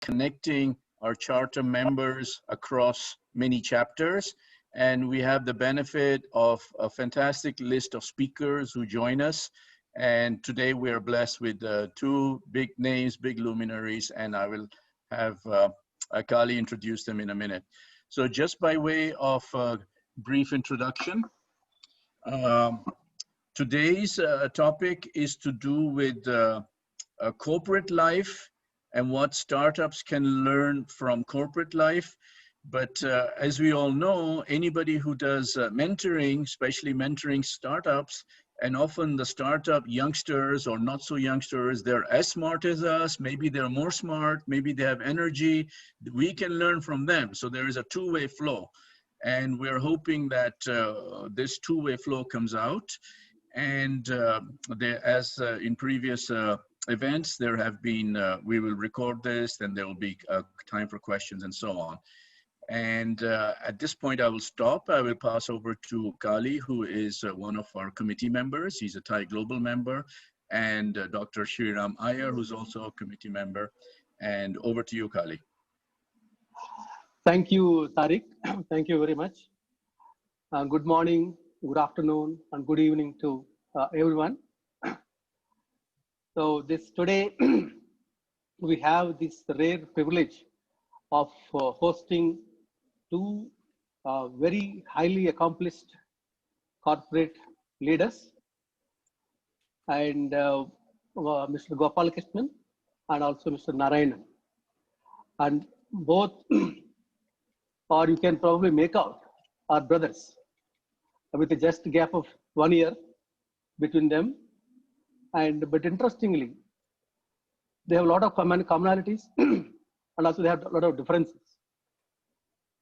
connecting our charter members across many chapters. And we have the benefit of a fantastic list of speakers who join us. And today we are blessed with two big names, big luminaries, and I will have Kali introduce them in a minute. So just by way of brief introduction, today's topic is to do with corporate life and what startups can learn from corporate life. But as we all know, anybody who does mentoring, especially mentoring startups, and often the startup youngsters or not so youngsters, they're as smart as us, maybe they're more smart, maybe they have energy, we can learn from them. So there is a two-way flow. And we're hoping that this two-way flow comes out. And as in previous events, there have been, we will record this, then there will be time for questions and so on. And at this point, I will stop. I will pass over to Kali, who is one of our committee members. He's a Thai Global member, and Dr. Shriram Iyer, who's also a committee member. And over to you, Kali. Thank you, Tariq. Thank you very much. Good morning, good afternoon, and good evening to everyone. So today, we have this rare privilege of hosting two very highly accomplished corporate leaders, and Mr. Gopalakrishnan and also Mr. Narayanan. And both, or you can probably make out, are brothers with a just gap of 1 year between them. But interestingly, they have a lot of commonalities and also they have a lot of differences.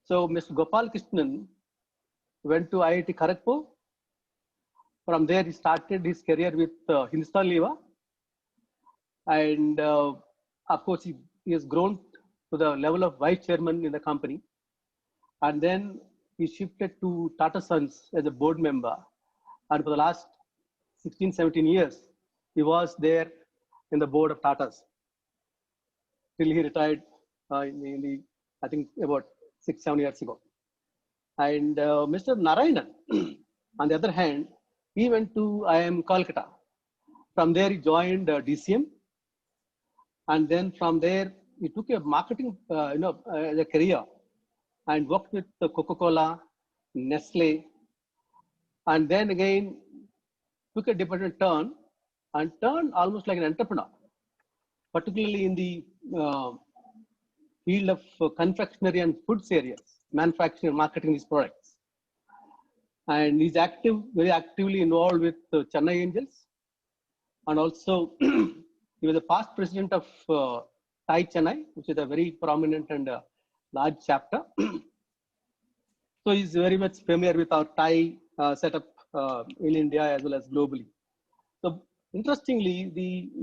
So Mr. Gopalakrishnan went to IIT Kharagpur. From there, he started his career with Hindustan Lever. And of course, he has grown to the level of vice chairman in the company. And then he shifted to Tata Sons as a board member. And for the last 16, 17 years, he was there in the board of Tatas till he retired I think about 6, 7 years ago. And Mr. Narayanan, on the other hand, he went to IIM Kolkata. From there, he joined DCM. And then from there, he took a marketing as a career and worked with Coca-Cola, Nestle, and then again took a different turn and turned almost like an entrepreneur, particularly in the field of confectionery and foods areas, manufacturing and marketing these products. And he's very actively involved with Chennai Angels. And also, he was a past president of Thai Chennai, which is a very prominent and large chapter. So he's very much familiar with our Thai setup in India as well as globally. So interestingly,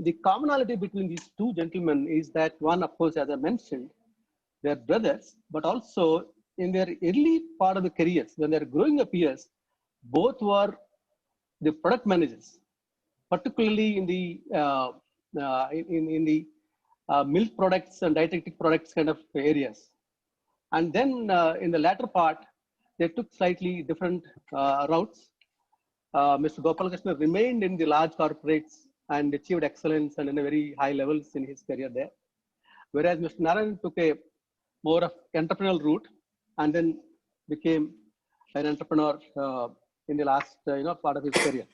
the commonality between these two gentlemen is that one, of course, as I mentioned, they're brothers, but also in their early part of the careers, when they're growing up years, both were the product managers, particularly in the milk products and dietetic products kind of areas. And then in the latter part, they took slightly different routes. Mr. Gopalakrishnan remained in the large corporates and achieved excellence and in a very high levels in his career there. Whereas Mr. Narayan took a more of entrepreneurial route and then became an entrepreneur in the last part of his career.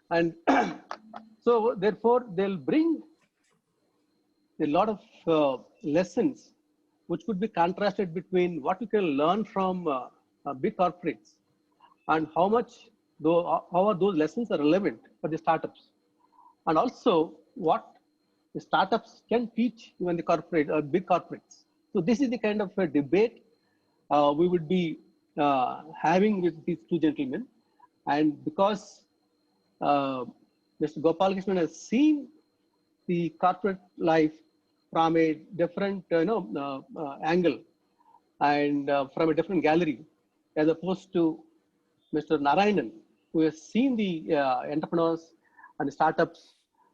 And so therefore they'll bring a lot of lessons which could be contrasted between what you can learn from big corporates and how are those lessons are relevant for the startups, and also what the startups can teach even the big corporates. So this is the kind of a debate we would be having with these two gentlemen. And because Mr. Gopalakrishnan has seen the corporate life from a different angle and from a different gallery, as opposed to Mr. Narayanan, who has seen the entrepreneurs and startups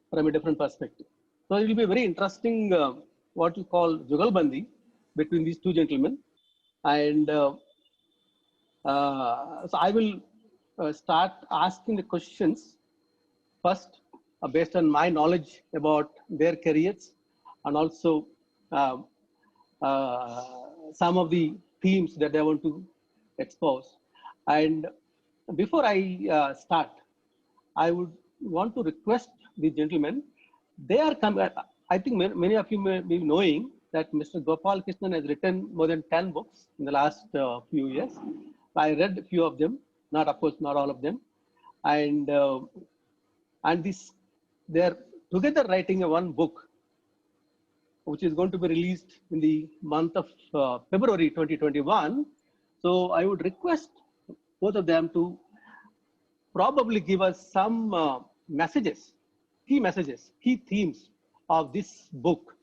from a different perspective. So it will be a very interesting what you call jugalbandi between these two gentlemen. And so I will start asking the questions first based on my knowledge about their careers, and also um, some of the themes that I want to expose. And before I start, I would want to request the gentlemen. They are coming. I think many of you may be knowing that Mr. Gopal Krishnan has written more than 10 books in the last few years. I read a few of them, not of course not all of them, and this they're together writing a one book, which is going to be released in the month of February 2021. So I would request both of them to probably give us some messages, key themes of this book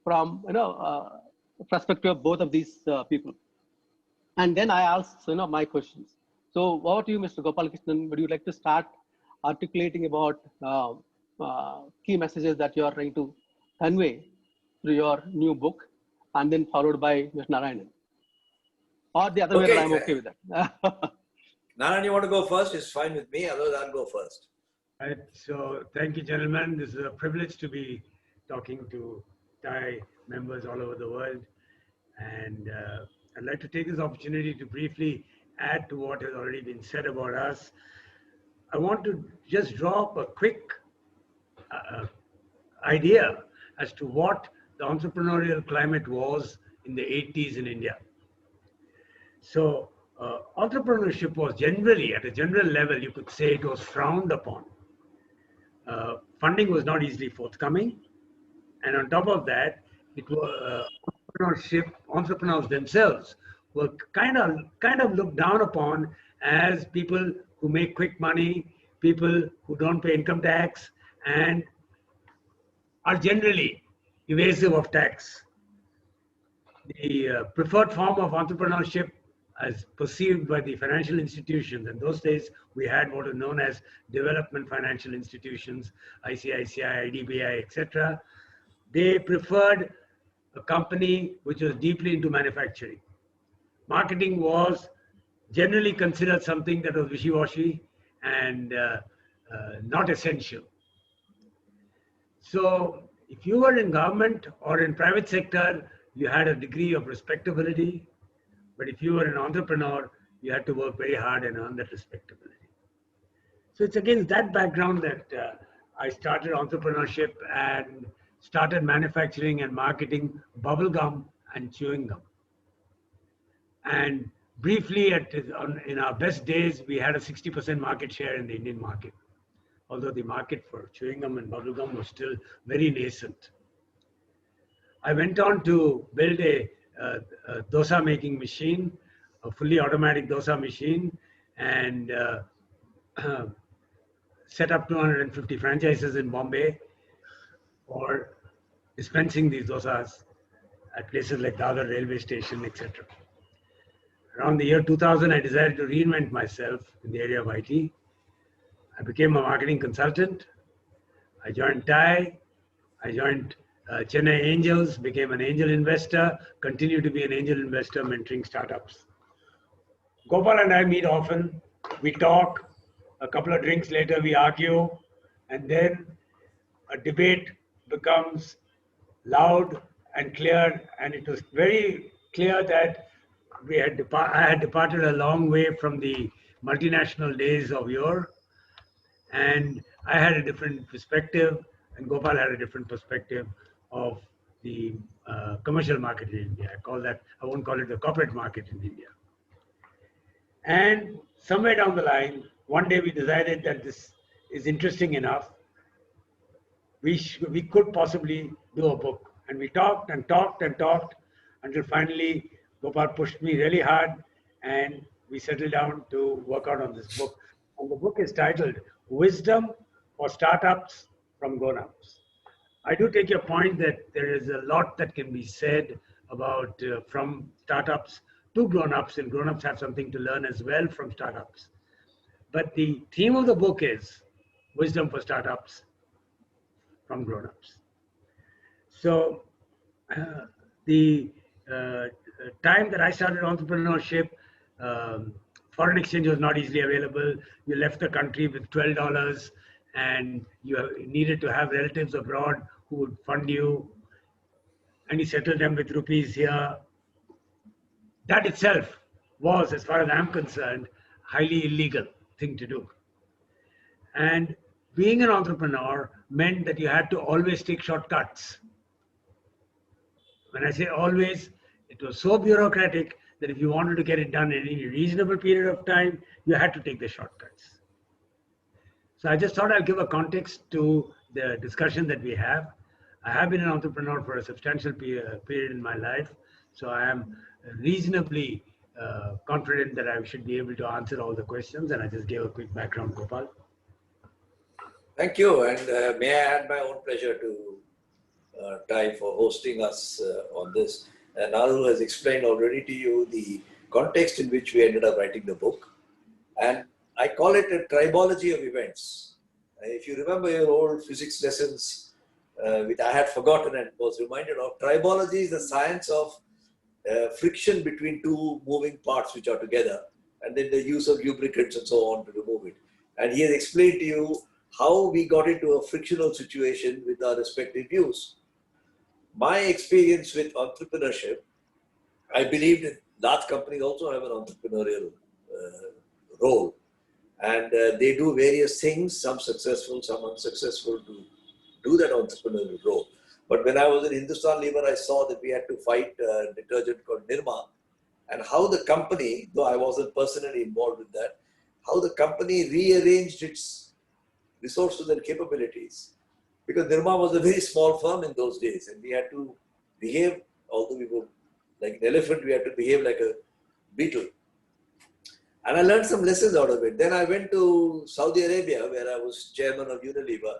from perspective of both of these people. And then I ask my questions. So over to you, Mr. Gopal Krishnan. Would you like to start articulating about key messages that you are trying to convey through your new book, and then followed by Mr. Narayanan? Or the other way around, I'm okay with that. Narayan, you want to go first? It's fine with me. Otherwise, I'll go first. Right. So thank you, gentlemen. This is a privilege to be talking to TiE members all over the world. And I'd like to take this opportunity to briefly add to what has already been said about us. I want to just draw up a quick idea as to what the entrepreneurial climate was in the 80s in India. So entrepreneurship was generally, at a general level, you could say it was frowned upon. Funding was not easily forthcoming. And on top of that, it was entrepreneurs themselves were kind of looked down upon as people who make quick money, people who don't pay income tax, and are generally evasive of tax. The preferred form of entrepreneurship as perceived by the financial institutions, in those days we had what are known as development financial institutions, ICICI, IDBI, etc. They preferred a company which was deeply into manufacturing. Marketing was generally considered something that was wishy-washy and not essential. So if you were in government or in private sector, you had a degree of respectability. But if you were an entrepreneur, you had to work very hard and earn that respectability. So it's against that background that I started entrepreneurship and started manufacturing and marketing bubble gum and chewing gum. And briefly, in our best days, we had a 60% market share in the Indian market, although the market for chewing gum and bubble gum was still very nascent. I went on to build a dosa making machine, a fully automatic dosa machine, and set up 250 franchises in Bombay for dispensing these dosas at places like Dadar railway station, etc. Around the year 2000, I decided to reinvent myself in the area of IT. I became a marketing consultant. I joined TiE. I joined Chennai Angels, became an angel investor, continue to be an angel investor mentoring startups. Gopal and I meet often. We talk. A couple of drinks later, we argue. And then a debate becomes loud and clear. And it was very clear that I had departed a long way from the multinational days of yore. And I had a different perspective, and Gopal had a different perspective of the commercial market in India. I won't call it the corporate market in India. And somewhere down the line, one day we decided that this is interesting enough. We could possibly do a book. And we talked and talked and talked until finally Gopal pushed me really hard, and we settled down to work out on this book. And the book is titled Wisdom for Startups from Grown-ups. I do take your point that there is a lot that can be said about from startups to grown-ups, and grown-ups have something to learn as well from startups. But the theme of the book is Wisdom for Startups from Grown-ups. So the time that I started entrepreneurship, foreign exchange was not easily available. You left the country with $12 and you needed to have relatives abroad who would fund you, and you settled them with rupees here. That itself was, as far as I'm concerned, highly illegal thing to do. And being an entrepreneur meant that you had to always take shortcuts. When I say always, it was so bureaucratic that if you wanted to get it done in any reasonable period of time, you had to take the shortcuts. So I just thought I'll give a context to the discussion that we have. I have been an entrepreneur for a substantial period in my life, so I am reasonably confident that I should be able to answer all the questions, and I just gave a quick background, Gopal. Thank you, and may I add my own pleasure to Ty for hosting us on this. And Naru has explained already to you the context in which we ended up writing the book. And I call it a tribology of events. If you remember your old physics lessons, which I had forgotten and was reminded of, tribology is the science of friction between two moving parts which are together, and then the use of lubricants and so on to remove it. And he has explained to you how we got into a frictional situation with our respective views. My experience with entrepreneurship, I believe that large companies also have an entrepreneurial role, and they do various things, some successful, some unsuccessful, to do that entrepreneurial role. But when I was in Hindustan Lever, I saw that we had to fight a detergent called Nirma, and how the company, though I wasn't personally involved with that, how the company rearranged its resources and capabilities. Because Nirma was a very small firm in those days, and we had to behave, although we were like an elephant, we had to behave like a beetle. And I learned some lessons out of it. Then I went to Saudi Arabia, where I was chairman of Unilever,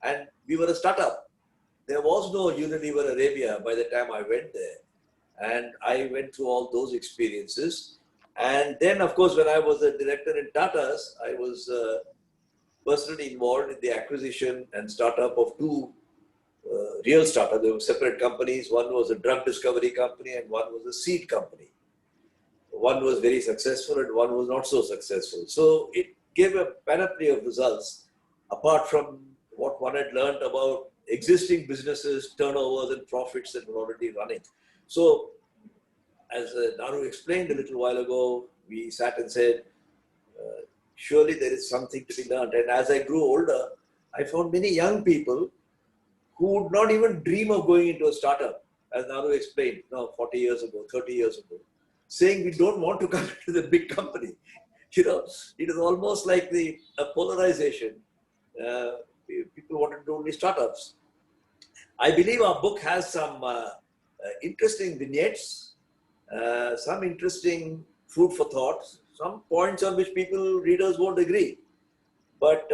and we were a startup. There was no Unilever Arabia by the time I went there. And I went through all those experiences. And then, of course, when I was a director in Tata's, I was personally involved in the acquisition and startup of two real startups. They were separate companies. One was a drug discovery company and one was a seed company. One was very successful and one was not so successful. So it gave a panoply of results apart from what one had learned about existing businesses, turnovers and profits that were already running. So as Naru explained a little while ago, we sat and said, surely there is something to be learned. And as I grew older, I found many young people who would not even dream of going into a startup, as Naru explained, 40 years ago, 30 years ago, saying we don't want to come into the big company. It is almost like a polarization. People want to do only startups. I believe our book has some interesting vignettes, some interesting food for thought, some points on which readers won't agree. But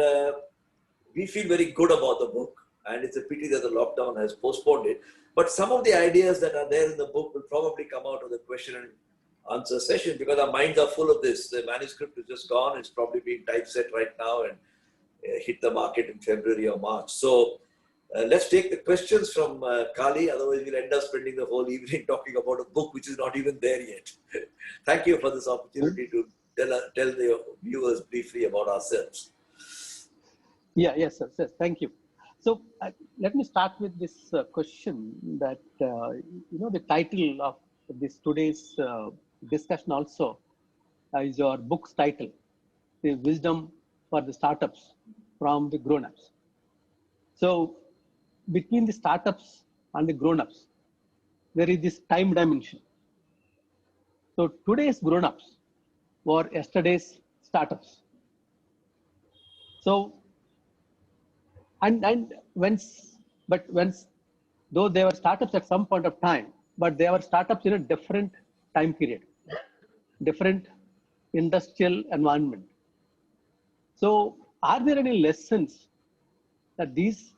we feel very good about the book, and it's a pity that the lockdown has postponed it. But some of the ideas that are there in the book will probably come out of the question and answer session, because our minds are full of this. The manuscript is just gone. It's probably being typeset right now and hit the market in February or March. So let's take the questions from Kali, otherwise we'll end up spending the whole evening talking about a book which is not even there yet. Thank you for this opportunity to tell the viewers briefly about ourselves. Yes, sir. Yes, thank you. So let me start with this question that, the title of this today's discussion also is your book's title, The Wisdom for the Startups from the Grown-ups. So between the startups and the grown-ups, there is this time dimension. So today's grown-ups were yesterday's startups. So, though they were startups at some point of time, but they were startups in a different time period, different industrial environment. So are there any lessons that these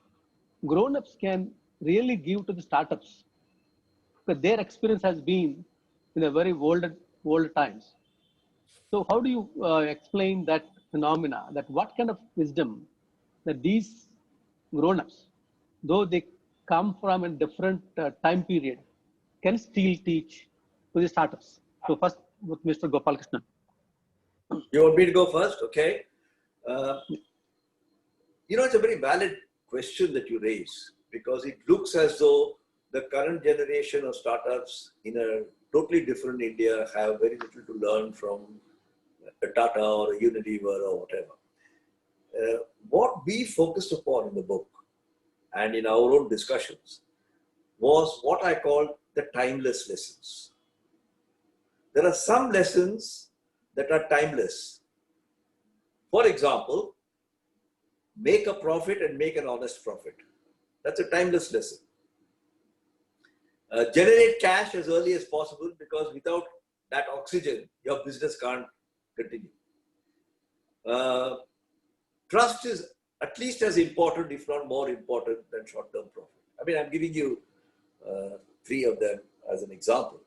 grown-ups can really give to the startups? Because their experience has been in a very old times. So how do you explain that phenomena, that what kind of wisdom that these grown-ups, though they come from a different time period can still teach to the startups. So first with Mr. Gopal Krishnan. You want me to go first? Okay. It's a very valid question that you raise, because it looks as though the current generation of startups in a totally different India have very little to learn from a Tata or a Unilever or whatever. What we focused upon in the book and in our own discussions was what I call the timeless lessons. There are some lessons that are timeless. For example, make a profit and make an honest profit. That's a timeless lesson. Generate cash as early as possible, because without that oxygen, your business can't continue. Trust is at least as important, if not more important, than short-term profit. I mean, I'm giving you 3 of them as an example.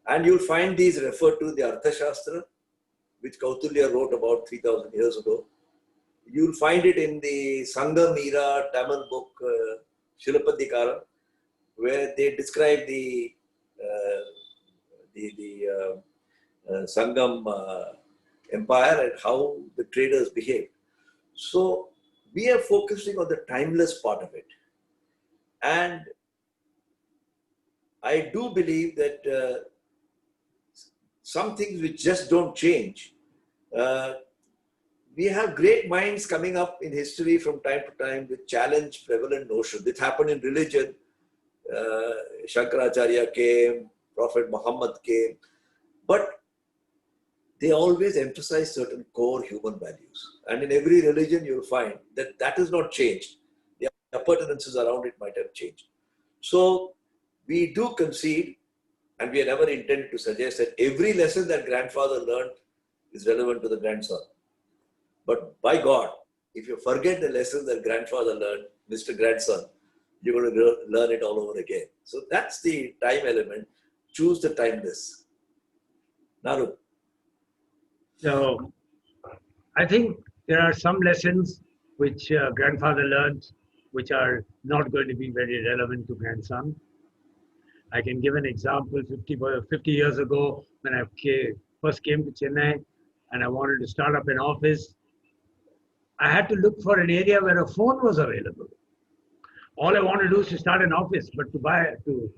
And you'll find these referred to in the Arthashastra, which Kautulya wrote about 3,000 years ago. You'll find it in the Sangam era Tamil book, Shilapadikara, where they describe the Sangam empire and how the traders behaved. So we are focusing on the timeless part of it. And I do believe that some things which just don't change. We have great minds coming up in history from time to time which challenge prevalent notions. It happened in religion. Shankaracharya came, Prophet Muhammad came, but they always emphasize certain core human values. And in every religion, you'll find that that has not changed. The appurtenances around it might have changed. So we do concede, and we are never intended to suggest that every lesson that grandfather learned is relevant to the grandson. But by God, if you forget the lessons that grandfather learned, Mr. Grandson, you're going to learn it all over again. So that's the time element. Choose the timeless. Naru. So I think there are some lessons which grandfather learned, which are not going to be very relevant to grandson. I can give an example. 50 years ago, when I first came to Chennai and I wanted to start up an office, I had to look for an area where a phone was available. All I want to do is to start an office, but to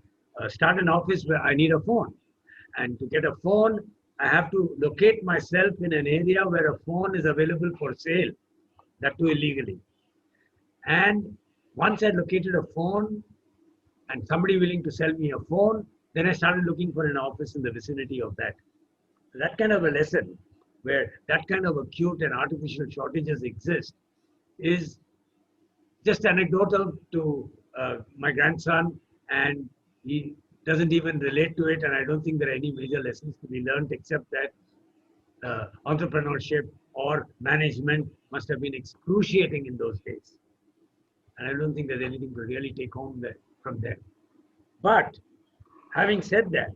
start an office, where I need a phone. And to get a phone, I have to locate myself in an area where a phone is available for sale, that too illegally. And once I located a phone and somebody willing to sell me a phone, then I started looking for an office in the vicinity of that. That kind of a lesson, where that kind of acute and artificial shortages exist, is just anecdotal to my grandson, and he doesn't even relate to it, and I don't think there are any major lessons to be learned, except that entrepreneurship or management must have been excruciating in those days. And I don't think there's anything to really take home from there. But having said that,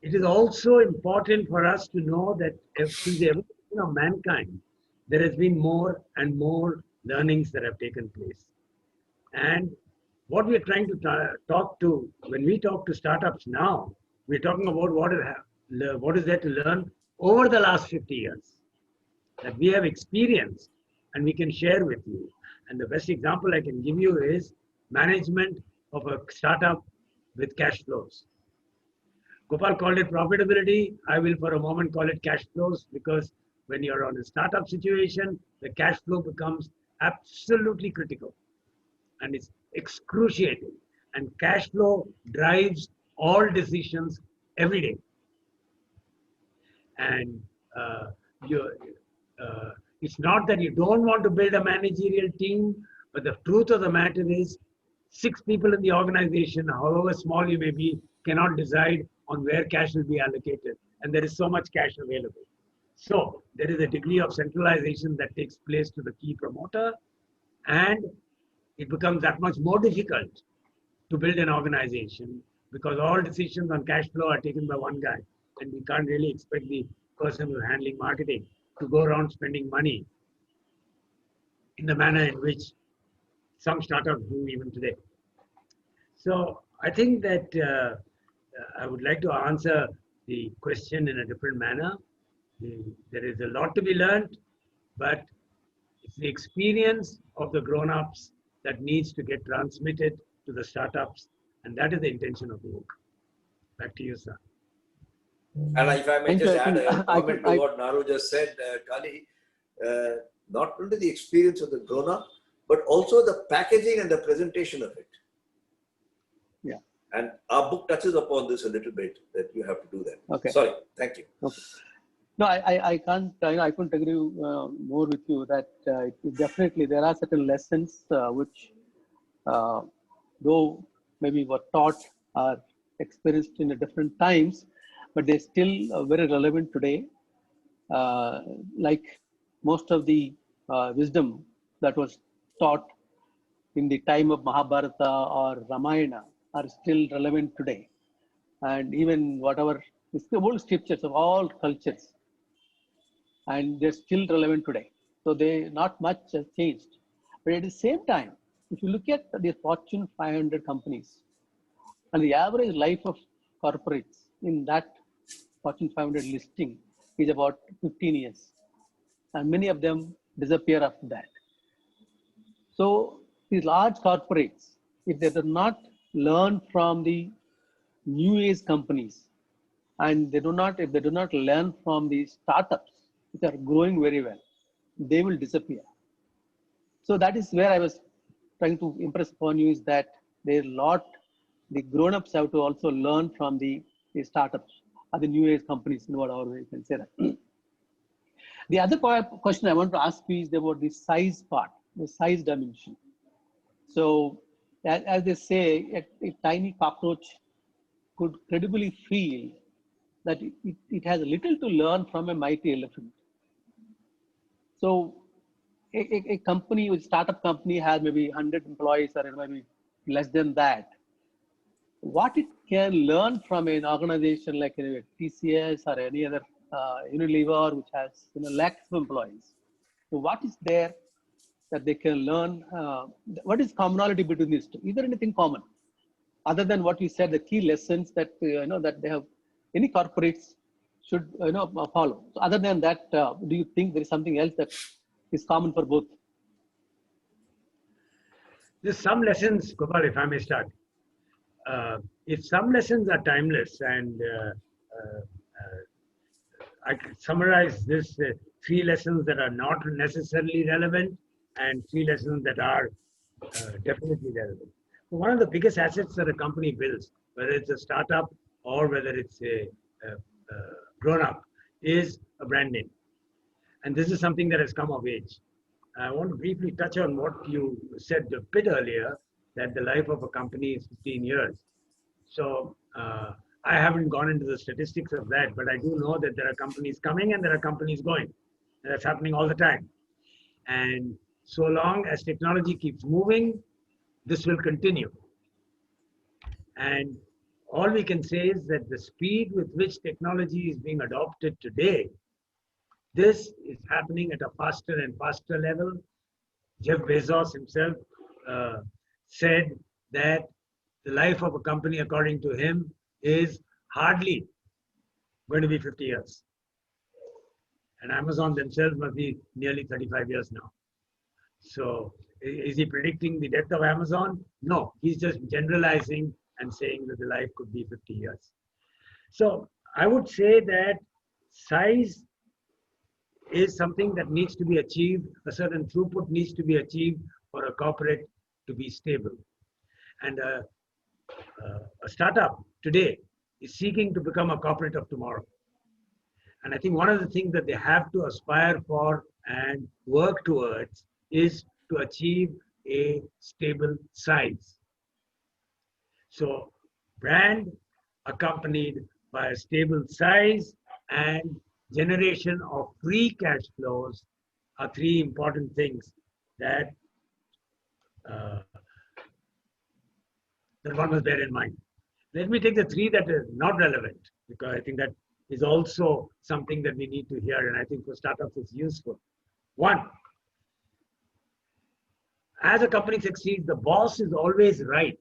it is also important for us to know that since the evolution of mankind, there has been more and more learnings that have taken place. And what we're trying to talk to, when we talk to startups now, we're talking about what is there to learn over the last 50 years that we have experienced and we can share with you. And the best example I can give you is management of a startup with cash flows. Gopal called it profitability. I will for a moment call it cash flows, because when you're on a startup situation, the cash flow becomes absolutely critical and it's excruciating. And cash flow drives all decisions every day. And it's not that you don't want to build a managerial team, but the truth of the matter is 6 people in the organization, however small you may be, cannot decide on where cash will be allocated. And there is so much cash available. So there is a degree of centralization that takes place to the key promoter, and it becomes that much more difficult to build an organization because all decisions on cash flow are taken by one guy, and we can't really expect the person who's handling marketing to go around spending money in the manner in which some startups do even today. So I think that I would like to answer the question in a different manner. There is a lot to be learned, but it's the experience of the grown-ups that needs to get transmitted to the startups, and that is the intention of the book. Back to you, sir. And if I may Thank you. just I add think a comment to what Naru just said, Kali, not only the experience of the grown-up, but also the packaging and the presentation of it. Yeah. And our book touches upon this a little bit, that you have to do that. Okay. Sorry, thank you. Okay. No, I can't. I couldn't agree more with you that definitely there are certain lessons which, though maybe were taught or experienced in different times, but they're still very relevant today. Like most of the wisdom that was taught in the time of Mahabharata or Ramayana are still relevant today. And even whatever, it's the old scriptures of all cultures, and they're still relevant today. So not much has changed. But at the same time, if you look at the Fortune 500 companies and the average life of corporates in that Fortune 500 listing is about 15 years. And many of them disappear after that. So these large corporates, if they do not learn from the new age companies, and if they do not learn from the startups which are growing very well, they will disappear. So that is where I was trying to impress upon you, is that the grown-ups have to also learn from the startups or the new age companies, in whatever way you can say that. The other question I want to ask you is about the size part, the size dimension. So as they say, a tiny cockroach could credibly feel that it has little to learn from a mighty elephant. So a company, a startup company, has maybe 100 employees or maybe less than that. What it can learn from an organization like TCS or any other Unilever, which has lakhs of employees. So what is there that they can learn? What is commonality between these two? Is there anything common other than what you said, the key lessons that that they have, any corporates should follow? So other than that, do you think there is something else that is common for both? There's some lessons, Gopal, if I may start. If some lessons are timeless, and I can summarize this, 3 lessons that are not necessarily relevant and 3 lessons that are definitely relevant. One of the biggest assets that a company builds, whether it's a startup or whether it's a grown-up, is a brand name. And this is something that has come of age. I want to briefly touch on what you said a bit earlier, that the life of a company is 15 years. So I haven't gone into the statistics of that, but I do know that there are companies coming and there are companies going. And that's happening all the time. And so long as technology keeps moving, this will continue. And all we can say is that the speed with which technology is being adopted today, this is happening at a faster and faster level. Jeff Bezos himself said that the life of a company, according to him, is hardly going to be 50 years. And Amazon themselves must be nearly 35 years now. So is he predicting the death of Amazon? No, he's just generalizing and saying that the life could be 50 years. So I would say that size is something that needs to be achieved. A certain throughput needs to be achieved for a corporate to be stable. And a startup today is seeking to become a corporate of tomorrow. And I think one of the things that they have to aspire for and work towards is to achieve a stable size. So brand accompanied by a stable size and generation of free cash flows are 3 important things that one must bear in mind. Let me take the 3 that are not relevant, because I think that is also something that we need to hear, and I think for startups it's useful. 1, as a company succeeds, the boss is always right.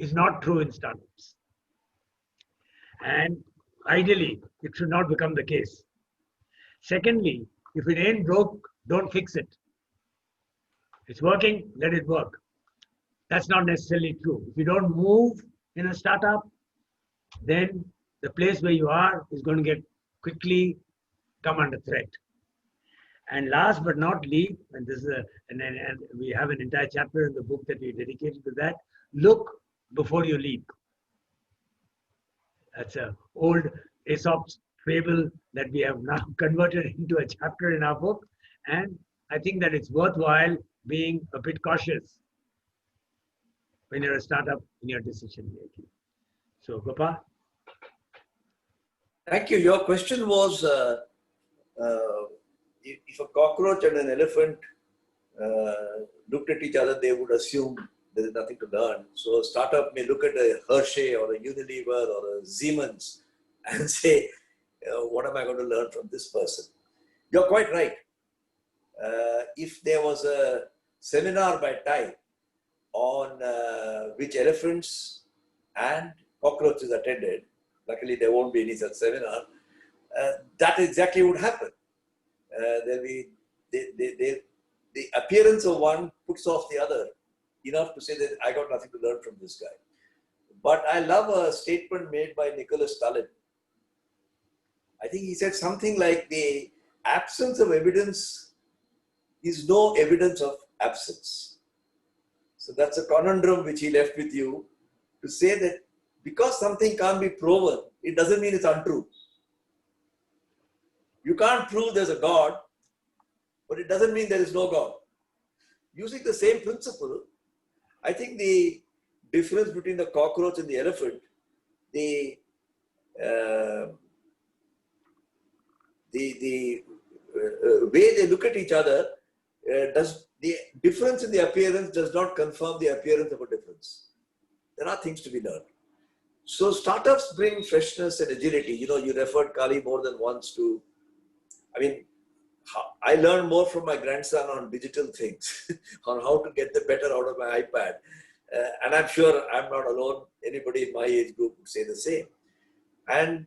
is not true in startups. And ideally, it should not become the case. Secondly, if it ain't broke, don't fix it. It's working, let it work. That's not necessarily true. If you don't move in a startup, then the place where you are is going to get quickly come under threat. And last but not least, and this is and we have an entire chapter in the book that we dedicated to that. Look before you leap. That's an old Aesop's fable that we have now converted into a chapter in our book, and I think that it's worthwhile being a bit cautious when you're a startup in your decision making. So, Gopa. Thank you. Your question was if a cockroach and an elephant looked at each other, they would assume there is nothing to learn. So a startup may look at a Hershey or a Unilever or a Siemens and say, what am I going to learn from this person? You're quite right. If there was a seminar by Time on which elephants and cockroaches attended, luckily there won't be any such seminar, that exactly would happen. There'll be, the appearance of one puts off the other enough to say that I got nothing to learn from this guy. But I love a statement made by Nicholas Stalin. I think he said something like the absence of evidence is no evidence of absence. So that's a conundrum which he left with you to say that because something can't be proven, it doesn't mean it's untrue. You can't prove there's a God, but it doesn't mean there is no God. Using the same principle, I think the difference between the cockroach and the elephant, the way they look at each other, does the difference in the appearance does not confirm the appearance of a difference. There are things to be learned. So startups bring freshness and agility. You know, you referred, Kali, more than once to, I mean, I learned more from my grandson on digital things, on how to get the better out of my iPad. And I'm sure I'm not alone. Anybody in my age group would say the same. And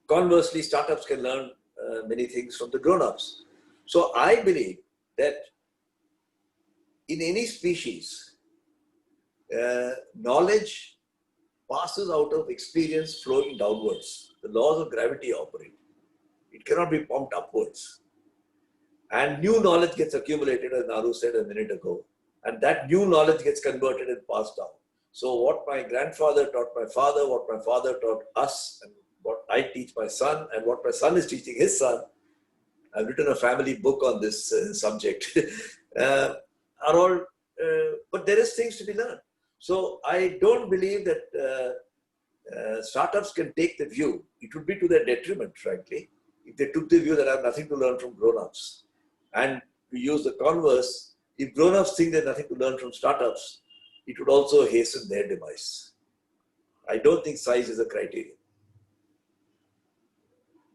conversely, startups can learn many things from the grown-ups. So I believe that in any species, knowledge passes out of experience flowing downwards. The laws of gravity operate. It cannot be pumped upwards. And new knowledge gets accumulated, as Naru said a minute ago. And that new knowledge gets converted and passed down. So what my grandfather taught my father, what my father taught us, and what I teach my son, and what my son is teaching his son, I've written a family book on this subject, are all, but there is things to be learned. So I don't believe that startups can take the view. It would be to their detriment, frankly, if they took the view that I have nothing to learn from grown-ups. And to use the converse, if grown-ups think they have nothing to learn from startups, it would also hasten their demise. I don't think size is a criterion.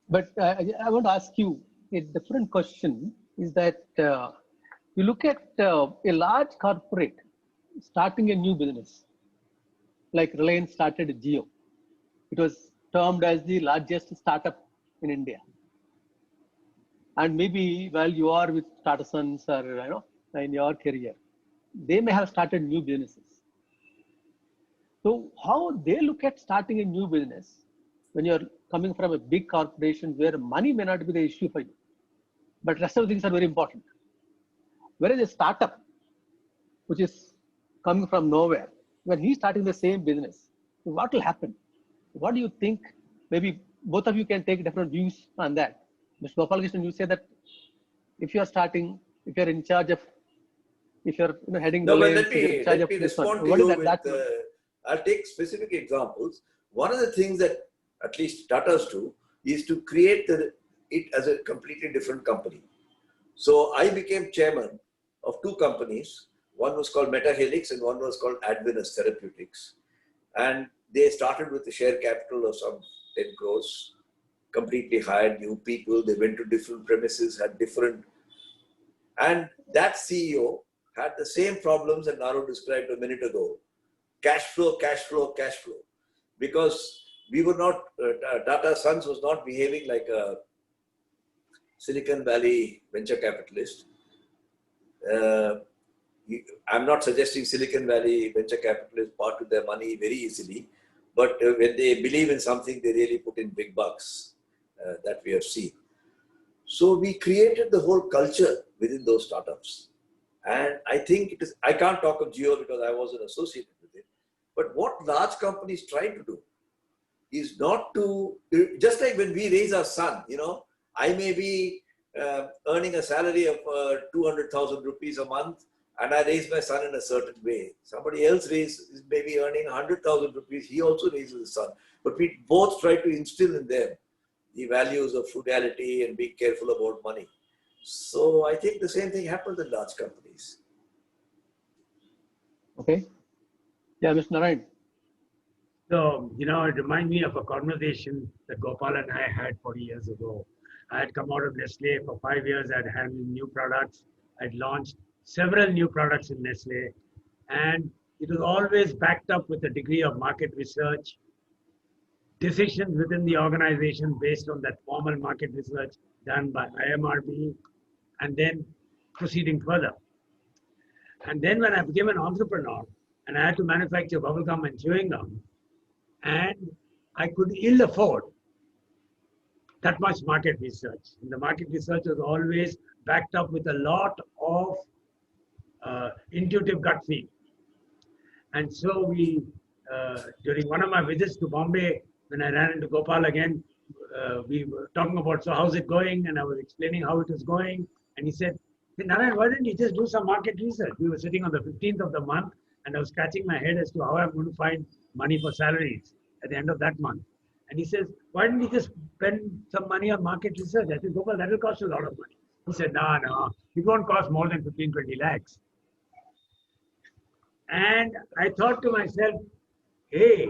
But I want to ask you a different question, is that you look at a large corporate starting a new business, like Reliance started Jio. It was termed as the largest startup in India. And maybe while you are with Tata Sons or in your career, they may have started new businesses. So how they look at starting a new business when you're coming from a big corporation where money may not be the issue for you, but rest of the things are very important. Whereas a startup, which is coming from nowhere, when he's starting the same business, what will happen? What do you think? Maybe both of you can take different views on that. Mr. Gopalakrishnan, you say that if you are starting, if you're in charge of, if you're heading no, Reliance, but let me respond to you with, I'll take specific examples. One of the things that at least Tata's do is to create it as a completely different company. So I became chairman of two companies. One was called MetaHelix and one was called Advenus Therapeutics. And they started with a share capital of some 10 crores, completely hired new people. They went to different premises, had different, and that CEO had the same problems that Naru described a minute ago. cash flow, cash flow, cash flow. Because we were not, Tata Sons was not behaving like a Silicon Valley venture capitalist. I'm not suggesting Silicon Valley venture capitalists part with their money very easily, but when they believe in something, they really put in big bucks that we have seen. So we created the whole culture within those startups. And I think it is, I can't talk of Jio because I wasn't associated with it, but what large companies try to do is not to, just like when we raise our son, you know, I may be earning a salary of 200,000 rupees a month, and I raise my son in a certain way. Somebody else is maybe earning 100,000 rupees, he also raises his son. But we both try to instill in them the values of frugality and being careful about money. So I think the same thing happens in large companies. Okay. Yeah, Mr. Narayan. So, you know, it reminds me of a conversation that Gopal and I had 40 years ago. I had come out of Nestle for 5 years. I'd handled new products. I'd launched several new products in Nestle. And it was always backed up with a degree of market research, decisions within the organization based on that formal market research done by IMRB, and then proceeding further. And then when I became an entrepreneur and I had to manufacture bubblegum and chewing gum, and I could ill afford that much market research. And the market research was always backed up with a lot of intuitive gut feel. And so we, during one of my visits to Bombay, when I ran into Gopal again, we were talking about, so how's it going? And I was explaining how it was going. And he said, hey, Narayan, why didn't you just do some market research? We were sitting on the 15th of the month, and I was scratching my head as to how I'm going to find money for salaries at the end of that month. And he says, why didn't you just spend some money on market research? I said, Gopal, that will cost a lot of money. He said, no, it won't cost more than 15, 20 lakhs. And I thought to myself, hey,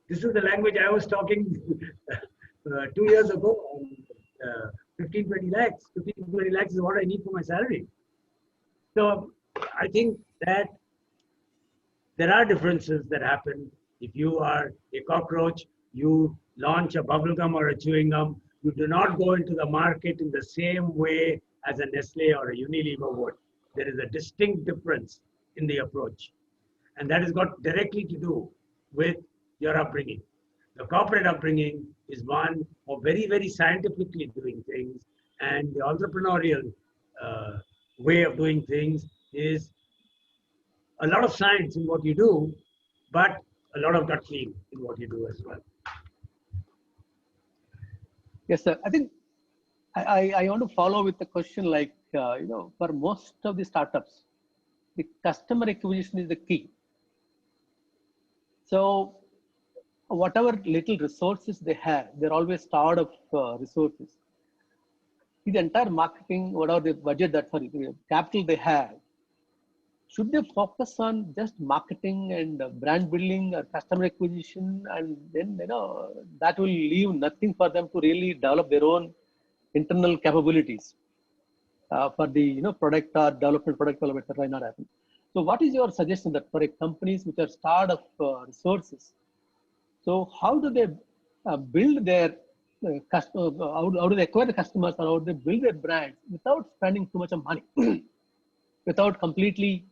this is the language I was talking 2 years ago. 15, 20 lakhs. 15, 20 lakhs is what I need for my salary. So I think that there are differences that happen. If you are a cockroach, you launch a bubblegum or a chewing gum, you do not go into the market in the same way as a Nestle or a Unilever would. There is a distinct difference in the approach. And that has got directly to do with your upbringing. The corporate upbringing is one of very, very scientifically doing things. And the entrepreneurial way of doing things is a lot of science in what you do, but a lot of gut feel in what you do as well. Yes, sir. I think I want to follow with the question like, for most of the startups, the customer acquisition is the key. So whatever little resources they have, they're always starved of resources. The entire marketing, whatever the budget, the capital they have, should they focus on just marketing and brand building or customer acquisition, and then that will leave nothing for them to really develop their own internal capabilities for the product or product development that might not happen. So what is your suggestion that for companies which are starved of resources, so how do they build their how do they acquire the customers, or how do they build their brands without spending too much of money, without completely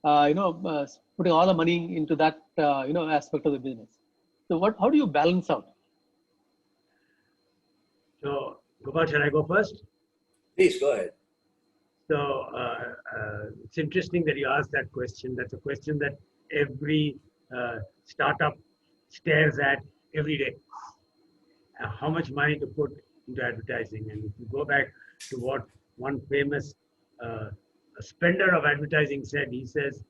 putting all the money into that aspect of the business? So how do you balance out? So Gopal, shall I go first? Please go ahead. So it's interesting that you asked that question. That's a question that every startup stares at every day. How much money to put into advertising? And if you go back to what one famous spender of advertising said, he says,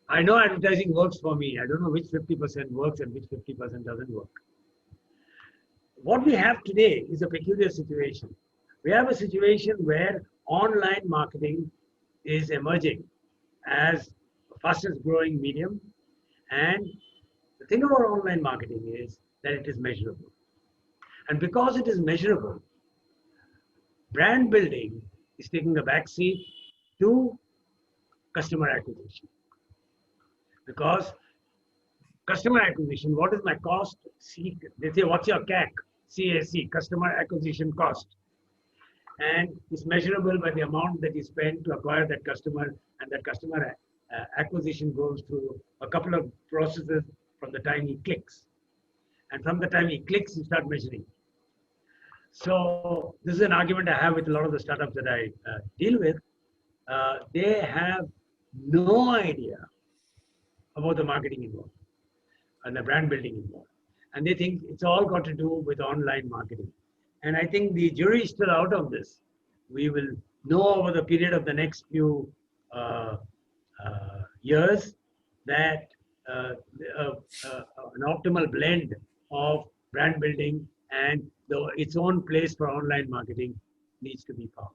I know advertising works for me. I don't know which 50% works and which 50% doesn't work. What we have today is a peculiar situation. We have a situation where online marketing is emerging as the fastest growing medium. And the thing about online marketing is that it is measurable. And because it is measurable, brand building is taking a backseat to customer acquisition. Because customer acquisition, what is my cost? See, they say, what's your CAC? CAC, customer acquisition cost. And it's measurable by the amount that you spend to acquire that customer, and that customer acquisition goes through a couple of processes from the time he clicks. And from the time he clicks, you start measuring. So this is an argument I have with a lot of the startups that I deal with. They have no idea about the marketing involved and the brand building involved. And they think it's all got to do with online marketing. And I think the jury is still out of this. We will know over the period of the next few years that an optimal blend of brand building and its own place for online marketing needs to be found.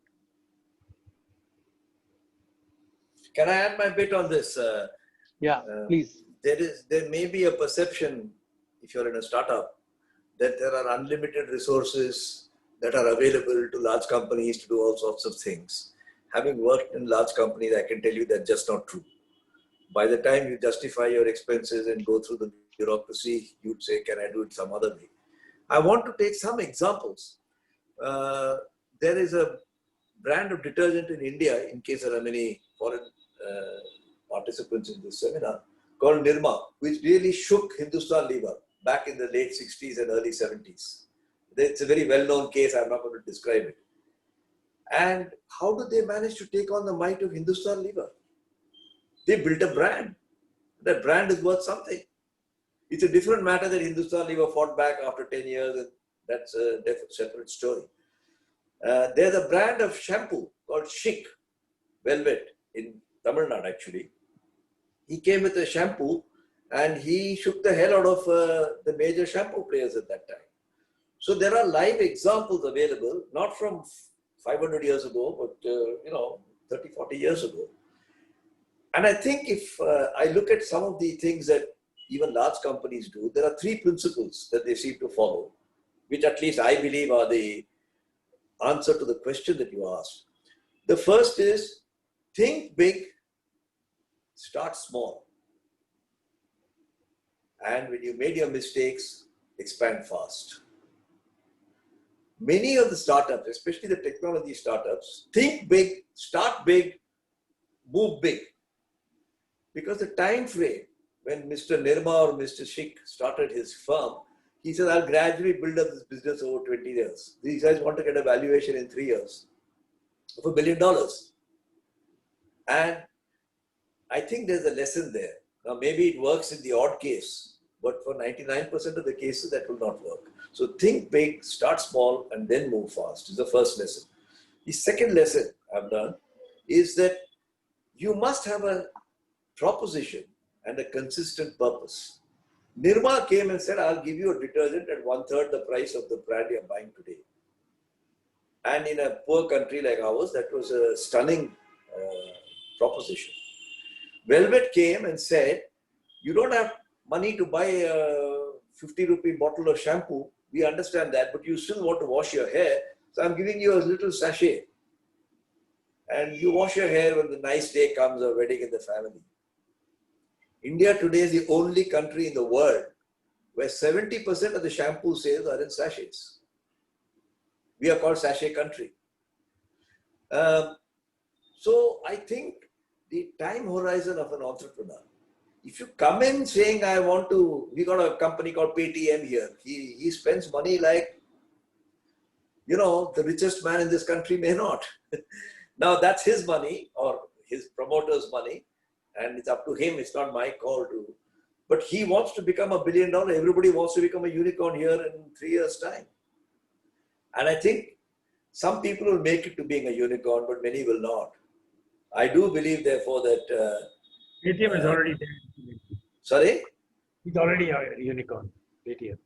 Can I add my bit on this? Yeah, please. There may be a perception, if you're in a startup, that there are unlimited resources that are available to large companies to do all sorts of things. Having worked in large companies, I can tell you that's just not true. By the time you justify your expenses and go through the bureaucracy, you'd say, can I do it some other way? I want to take some examples. There is a brand of detergent in India, in case there are many foreign participants in this seminar, called Nirma, which really shook Hindustan Lever back in the late 60s and early 70s. It's a very well-known case, I'm not going to describe it. And how did they manage to take on the might of Hindustan Lever? They built a brand. That brand is worth something. It's a different matter that Hindustan Lever fought back after 10 years, and that's a separate story. There's a brand of shampoo called Schick, Velvet, in Tamil Nadu actually. He came with a shampoo and he shook the hell out of the major shampoo players at that time. So there are live examples available, not from 500 years ago, but 30, 40 years ago. And I think if I look at some of the things that even large companies do, there are three principles that they seem to follow, which at least I believe are the answer to the question that you asked. The first is think big, start small. And when you made your mistakes, expand fast. Many of the startups, especially the technology startups, think big, start big, move big. Because the time frame when Mr. Nirma or Mr. Schick started his firm, he said, I'll gradually build up this business over 20 years. These guys want to get a valuation in 3 years of $1 billion. And I think there's a lesson there. Now, maybe it works in the odd case, but for 99% of the cases, that will not work. So think big, start small, and then move fast is the first lesson. The second lesson I've learned is that you must have a proposition and a consistent purpose. Nirma came and said, I'll give you a detergent at 1/3 the price of the brand you're buying today. And in a poor country like ours, that was a stunning proposition. Velvet came and said, you don't have money to buy a 50 rupee bottle of shampoo. We understand that, but you still want to wash your hair. So I'm giving you a little sachet. And you wash your hair when the nice day comes, a wedding in the family. India today is the only country in the world where 70% of the shampoo sales are in sachets. We are called sachet country. So I think the time horizon of an entrepreneur, if you come in saying, we got a company called Paytm here. He spends money like, the richest man in this country may not. Now that's his money or his promoter's money. And it's up to him, it's not my call to. But he wants to become $1 billion. Everybody wants to become a unicorn here in 3 years' time. And I think some people will make it to being a unicorn, but many will not. I do believe, therefore, that... Paytm is already there. Sorry? It's already a unicorn, Paytm.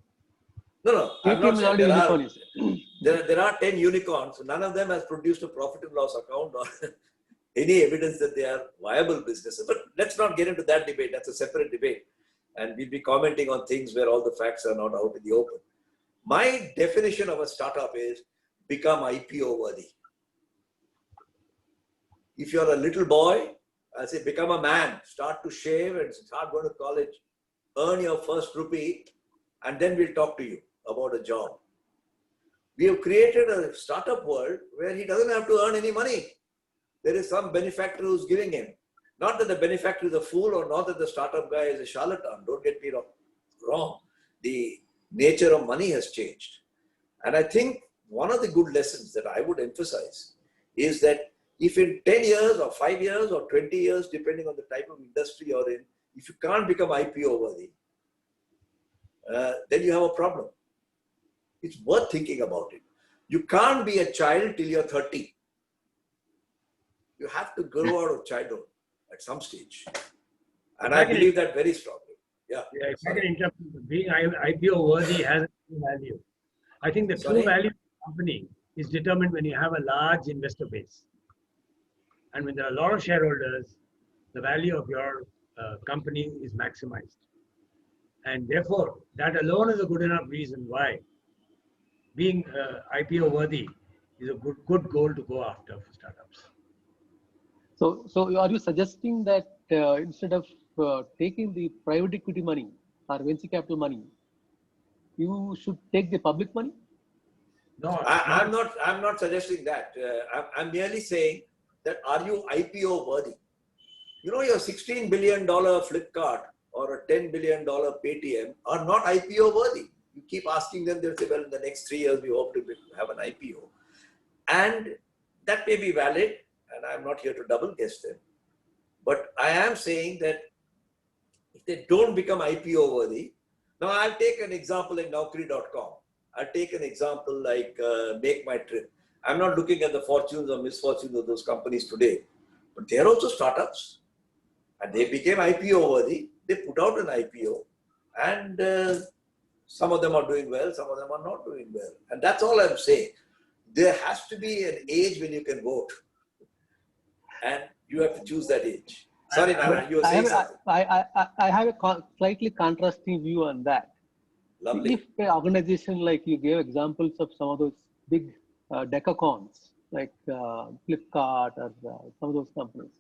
No. I'm not saying there are 10 unicorns. None of them has produced a profit and loss account or any evidence that they are viable businesses. But let's not get into that debate. That's a separate debate. And we'll be commenting on things where all the facts are not out in the open. My definition of a startup is become IPO worthy. If you're a little boy I say, become a man, start to shave and start going to college, earn your first rupee, and then we'll talk to you about a job. We have created a startup world where he doesn't have to earn any money. There is some benefactor who's giving him. Not that the benefactor is a fool or not that the startup guy is a charlatan. Don't get me wrong. The nature of money has changed. And I think one of the good lessons that I would emphasize is that if in 10 years or 5 years or 20 years, depending on the type of industry you're in, if you can't become IPO worthy, then you have a problem. It's worth thinking about it. You can't be a child till you're 30. You have to grow out of childhood at some stage. And I believe that very strongly. Yeah. If I can interrupt, being IPO worthy has a true value. I think the true value of the company is determined when you have a large investor base. And when there are a lot of shareholders, the value of your company is maximized. And therefore, that alone is a good enough reason why being IPO worthy is a good goal to go after for startups. So are you suggesting that instead of taking the private equity money or venture capital money, you should take the public money? No, I'm not suggesting that. I'm merely saying that are you IPO worthy? You know, your $16 billion Flipkart or a $10 billion Paytm are not IPO worthy. You keep asking them, they'll say, well, in the next 3 years, we hope to have an IPO. And that may be valid, and I'm not here to double guess them. But I am saying that if they don't become IPO worthy, now I'll take an example like Naukri.com. I'll take an example like Make My Trip. I'm not looking at the fortunes or misfortunes of those companies today, but they're also startups. And they became IPO worthy. They put out an IPO, and some of them are doing well, some of them are not doing well. And that's all I'm saying. There has to be an age when you can vote. And you have to choose that age. Sorry, Narayan, you were saying something. I have a slightly contrasting view on that. Lovely. If an organization, like you gave examples of some of those big decacons, like Flipkart or some of those companies,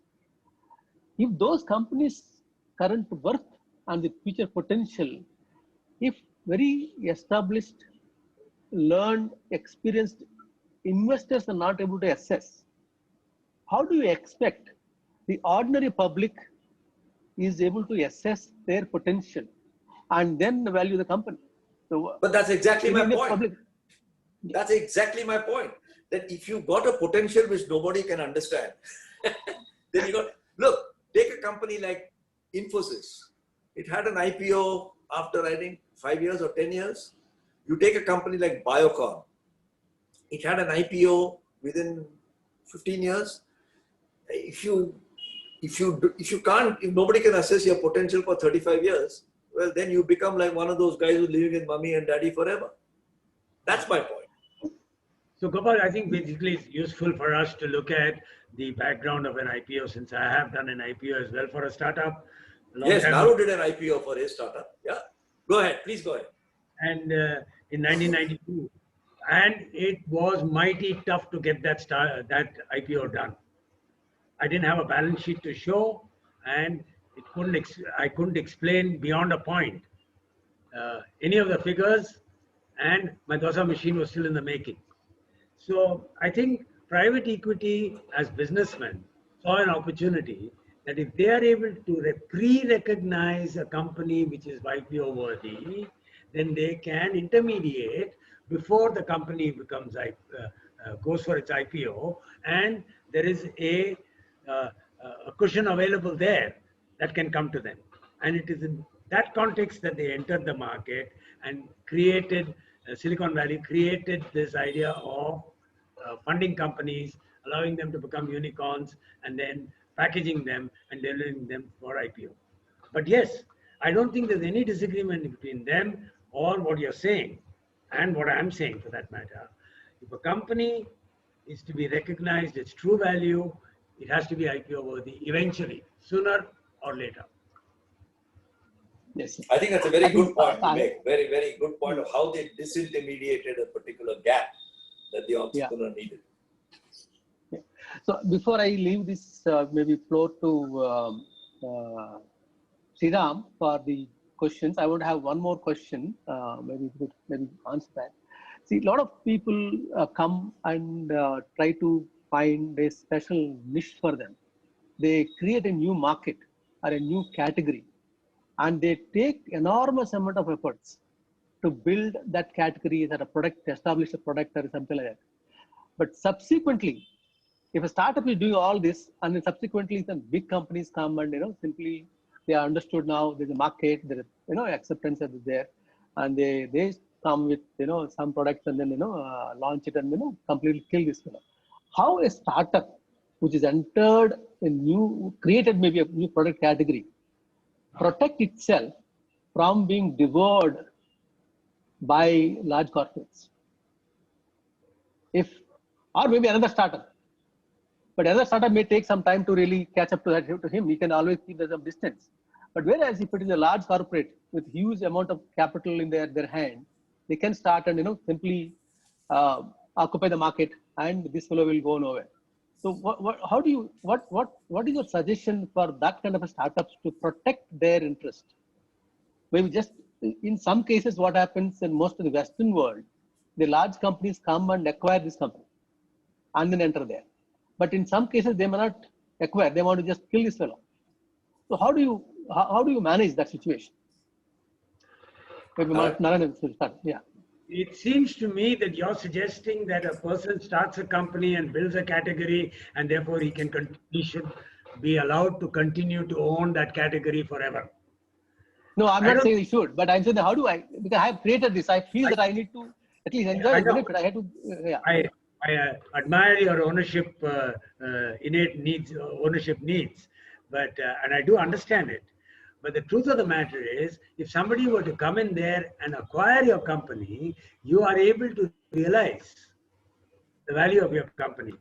if those companies' current worth and the future potential, if very established, learned, experienced investors are not able to assess, how do you expect the ordinary public is able to assess their potential and then value the company? So, but that's exactly my point. That's exactly my point. That if you got a potential which nobody can understand, then you got, look, take a company like Infosys. It had an IPO after, I think, 5 years or 10 years. You take a company like Biocon. It had an IPO within 15 years. If nobody can assess your potential for 35 years, well, then you become like one of those guys who's living with mommy and daddy forever. That's my point. So Gopal, I think basically it's useful for us to look at the background of an IPO, since I have done an IPO as well for a startup. Yes, Naru did an IPO for his startup. Yeah. Go ahead. Please go ahead. And in 1992. And it was mighty tough to get that IPO done. I didn't have a balance sheet to show, and I couldn't explain beyond a point any of the figures, and my dosa machine was still in the making. So I think private equity as businessmen saw an opportunity that if they are able to pre-recognize a company which is IPO worthy, then they can intermediate before the company becomes goes for its IPO, and there is a cushion available there that can come to them. And it is in that context that they entered the market and created, Silicon Valley created this idea of funding companies, allowing them to become unicorns, and then packaging them and delivering them for IPO. But yes, I don't think there's any disagreement between them or what you're saying and what I'm saying for that matter. If a company is to be recognized its true value, it has to be IPO worthy eventually, sooner or later. Yes. I think that's a very good point to make. Very, very good point of how they disintermediated a particular gap that the entrepreneur needed. Yeah. So before I leave this, maybe floor to Sriram for the questions, I want to have one more question. Maybe you could maybe answer that. See, a lot of people come and try to find a special niche for them. They create a new market or a new category, and they take enormous amount of efforts to build that category as a product, establish a product or something like that. But subsequently, if a startup is doing all this, and then subsequently some big companies come and simply they are understood now, there's a market, there is acceptance is there, and they come with some products and then launch it and completely kill this fellow. How a startup which is entered a new, created maybe a new product category, protect itself from being devoured by large corporates? Or maybe another startup. But another startup may take some time to really catch up to him. He can always keep some distance. But whereas if it is a large corporate with huge amount of capital in their hand, they can start and simply occupy the market, and this fellow will go nowhere. So what is your suggestion for that kind of a startups to protect their interest? Maybe just in some cases, what happens in most of the Western world, the large companies come and acquire this company and then enter there. But in some cases, they may not acquire. They want to just kill this fellow. So how do you manage that situation? Maybe Narayanan will start. Yeah. It seems to me that you're suggesting that a person starts a company and builds a category, and therefore he should be allowed to continue to own that category forever. No, I'm not saying he should, but I'm saying how do I? Because I have created this. I feel that I need to at least enjoy the benefit. I had to. Yeah. I admire your ownership, innate needs, ownership needs, but and I do understand it. But the truth of the matter is, if somebody were to come in there and acquire your company, you are able to realize the value of your company.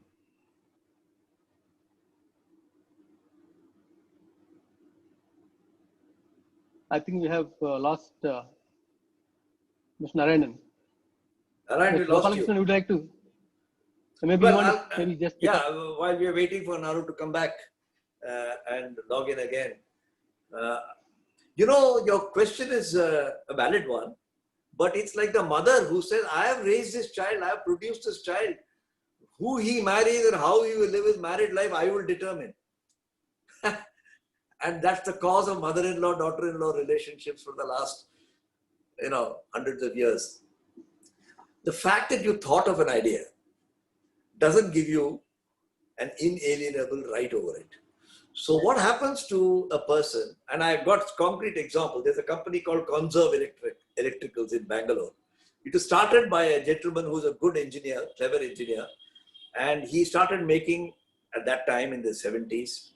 I think we have lost Mr. Narayanan. Narayan, we lost you. Would you like to? Maybe Well, you want to maybe just while we are waiting for Naru to come back and log in again, your question is a valid one, but it's like the mother who says, I have raised this child, I have produced this child. Who he marries and how he will live his married life, I will determine. And that's the cause of mother-in-law, daughter-in-law relationships for the last, hundreds of years. The fact that you thought of an idea doesn't give you an inalienable right over it. So what happens to a person, and I've got concrete example, there's a company called Conserve Electricals in Bangalore. It was started by a gentleman who's a good engineer, clever engineer, and he started making, at that time in the 70s,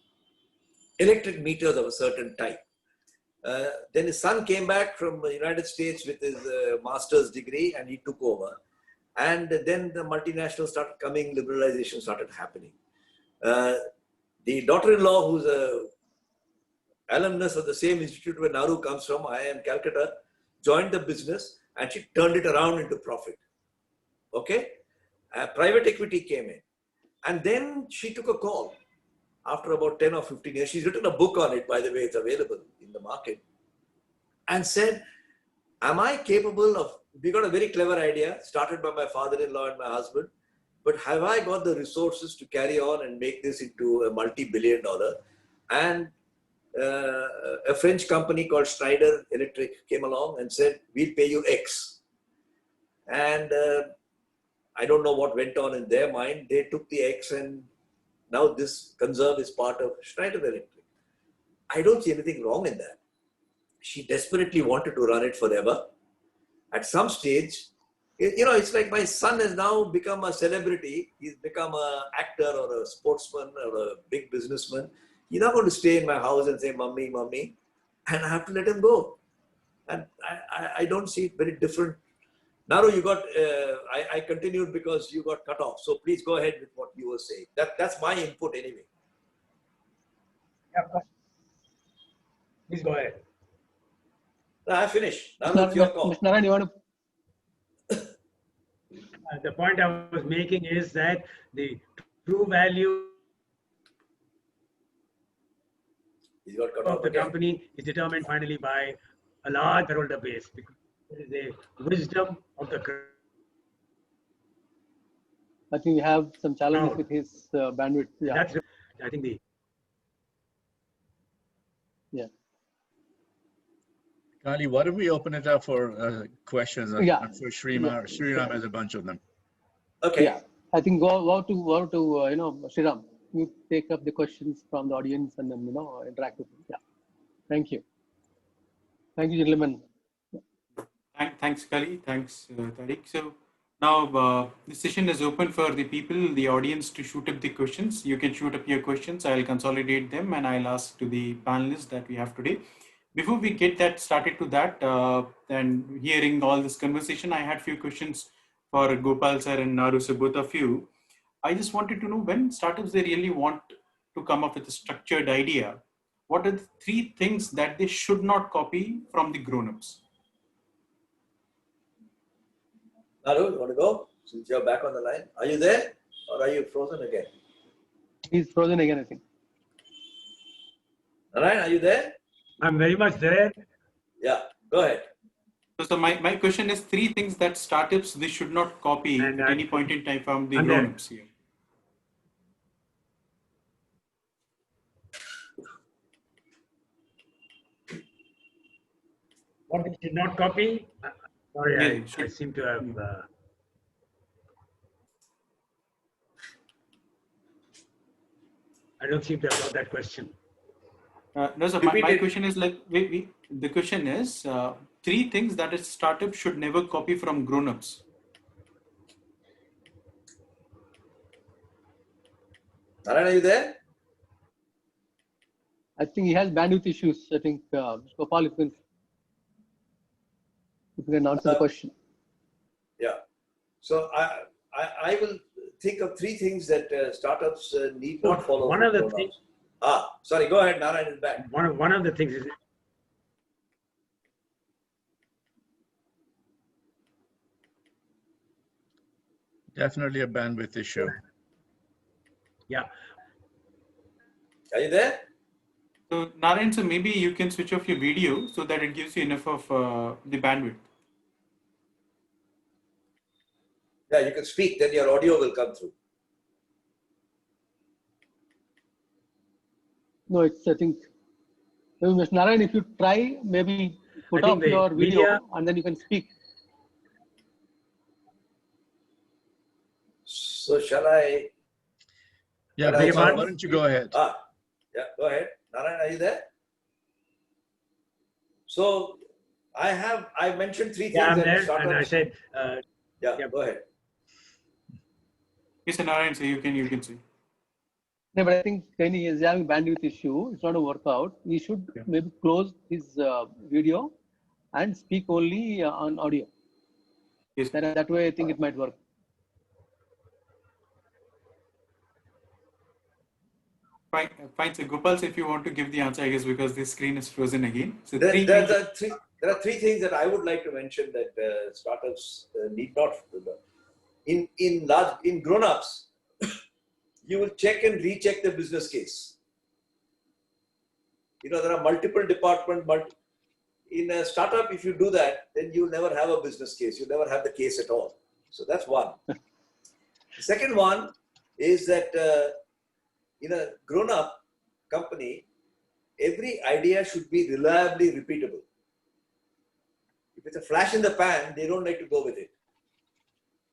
electric meters of a certain type. Then his son came back from the United States with his master's degree and he took over. And then the multinationals started coming, liberalization started happening. The daughter-in-law, who's a alumnus of the same institute where Naru comes from, IIM Calcutta, joined the business and she turned it around into profit. Okay? Private equity came in. And then she took a call after about 10 or 15 years. She's written a book on it, by the way, it's available in the market, and said, am I capable of, we got a very clever idea, started by my father-in-law and my husband, but have I got the resources to carry on and make this into a multi-billion-dollar? And a French company called Schneider Electric came along and said, we'll pay you X. And I don't know what went on in their mind. They took the X and now this Conserve is part of Schneider Electric. I don't see anything wrong in that. She desperately wanted to run it forever. At some stage, it's like my son has now become a celebrity. He's become an actor or a sportsman or a big businessman. He's not going to stay in my house and say, Mummy, Mummy, and I have to let him go. And I don't see it very different. Naru, you got, I continued because you got cut off. So please go ahead with what you were saying. That's my input anyway. Yeah, please go ahead. No, I finished. Naru, it's your call. Mr. Narayan, you want to? The point I was making is that the true value He's got cut of off the again. company is determined finally by a large shareholder base, because there is a wisdom of the crowd. I think we have some challenges Crowd. with his bandwidth. Yeah. That's, I think, the Yeah. Kali, why don't we open it up for questions? Yeah. I'm sure Sriram has a bunch of them. Okay. Yeah. I think go to Sriram, you take up the questions from the audience and then interact with them. Yeah. Thank you. Thank you, gentlemen. Thanks, Kali. Thanks, Tariq. So now the session is open for the people, the audience, to shoot up the questions. You can shoot up your questions. I'll consolidate them and I'll ask to the panelists that we have today. Before we get that started to that and hearing all this conversation, I had a few questions for Gopal sir and Naru, so both of you. I just wanted to know, when startups, they really want to come up with a structured idea, what are the 3 things that they should not copy from the grown-ups? Naru, you want to go? Since you're back on the line. Are you there? Or are you frozen again? He's frozen again, I think. Narayan, are you there? I'm very much there. Yeah, go ahead. So my question is 3 things that startups, they should not copy And at any point in time from the I'm there. grown-ups here. What they should not copy? Sorry, Yeah, I seem to have. I don't seem to have got that question. No, so Repeat my it. question is like, the question is 3 things that a startup should never copy from grown-ups. Narayan, are you there? I think he has bandwidth issues. I think Gopal, if you can answer the question. Yeah. So I will think of 3 things that startups need not follow. One from of the grown-ups. things. Sorry, go ahead. Narayan is back. One of the things is, Definitely a bandwidth issue. yeah. Are you there? So Narayan, so maybe you can switch off your video so that it gives you enough of the bandwidth. Yeah, you can speak, then your audio will come through. No, I think, Mr. Narayan, if you try, maybe put I think off the your video media- and then you can speak. So shall I? Yeah, But I- Gopal, why don't you go ahead? Yeah, go ahead. Narayan, are you there? So I mentioned 3 things Yeah, I'm that there, startups. and I said, yeah, go ahead. Yes, Narayan, so you can see. No, but I think when he is having bandwidth issue, it's not going to work out. He should maybe close his video and speak only on audio. Yes. That way, I think it might work. Fine. So Gopal, so if you want to give the answer, I guess, because the screen is frozen again. So There 3 things. are 3 things that I would like to mention that startups need not. In grown-ups, you will check and recheck the business case. There are multiple departments, but in a startup, if you do that, then you'll never have a business case. You'll never have the case at all. So that's one. The second one is that in a grown-up company, every idea should be reliably repeatable. If it's a flash in the pan, they don't like to go with it.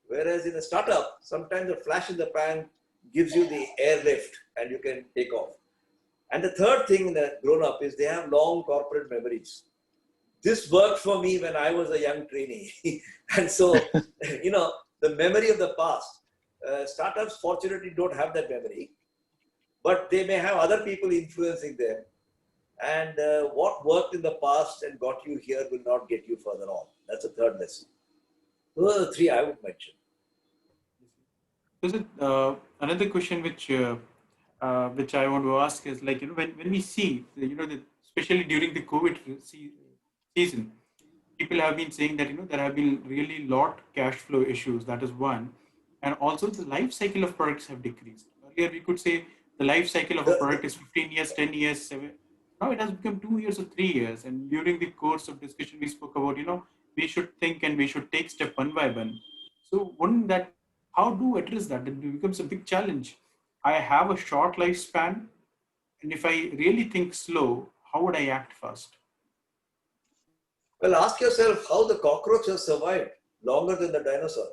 Whereas in a startup, sometimes a flash in the pan gives you the airlift and you can take off. And the third thing in a grown-up is they have long corporate memories. This worked for me when I was a young trainee. And so, the memory of the past. Startups fortunately don't have that memory, but they may have other people influencing them. And what worked in the past and got you here will not get you further on. That's the third lesson. Those are the 3 I would mention. So another question which I want to ask is, like, when we see, especially during the COVID season, people have been saying that, there have been really lot cash flow issues. That is one. And also the life cycle of products have decreased. Earlier we could say the life cycle of a product is 15 years, 10 years, Now it has become 2 years or 3 years. And during the course of discussion, we spoke about, we should think and we should take step one by one. So wouldn't that, how do address that? It becomes a big challenge. I have a short lifespan, and if I really think slow, how would I act fast? Well, ask yourself how the cockroach has survived longer than the dinosaur.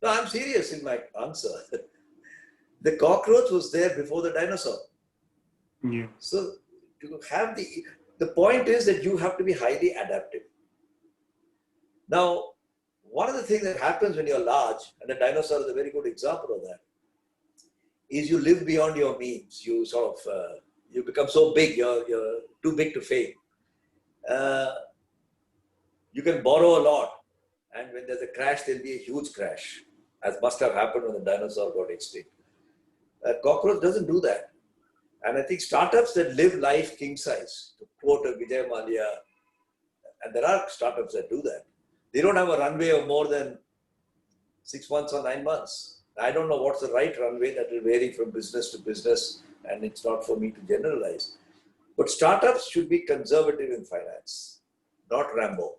No, I'm serious in my answer. The cockroach was there before the dinosaur. Yeah. So to have the point is that you have to be highly adaptive. Now, one of the things that happens when you're large, and the dinosaur is a very good example of that, is you live beyond your means. You sort of, you become so big, you're too big to fail. You can borrow a lot, and when there's a crash, there'll be a huge crash, as must have happened when the dinosaur got extinct. Cockroach doesn't do that. And I think startups that live life king size, to quote a Vijay Mallya, and there are startups that do that, they don't have a runway of more than 6 months or 9 months. I don't know what's the right runway, that will vary from business to business, and it's not for me to generalize. But startups should be conservative in finance, not Rambo.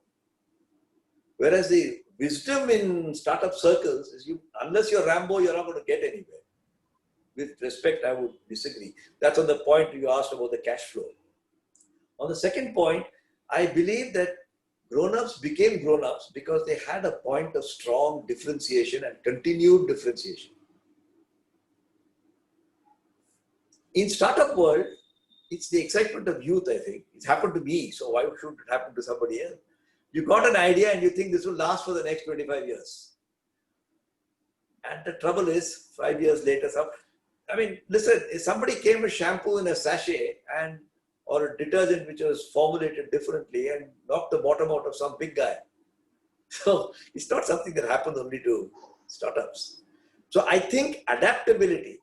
Whereas the wisdom in startup circles is, unless you're Rambo, you're not going to get anywhere. With respect, I would disagree. That's on the point you asked about the cash flow. On the second point, I believe that grown-ups became grown-ups because they had a point of strong differentiation and continued differentiation. In startup world, it's the excitement of youth, I think. It's happened to me, so why should it happen to somebody else? You got an idea and you think this will last for the next 25 years. And the trouble is, 5 years later, I mean, listen, if somebody came with shampoo in a sachet or a detergent which was formulated differently and knocked the bottom out of some big guy. So it's not something that happens only to startups. So I think adaptability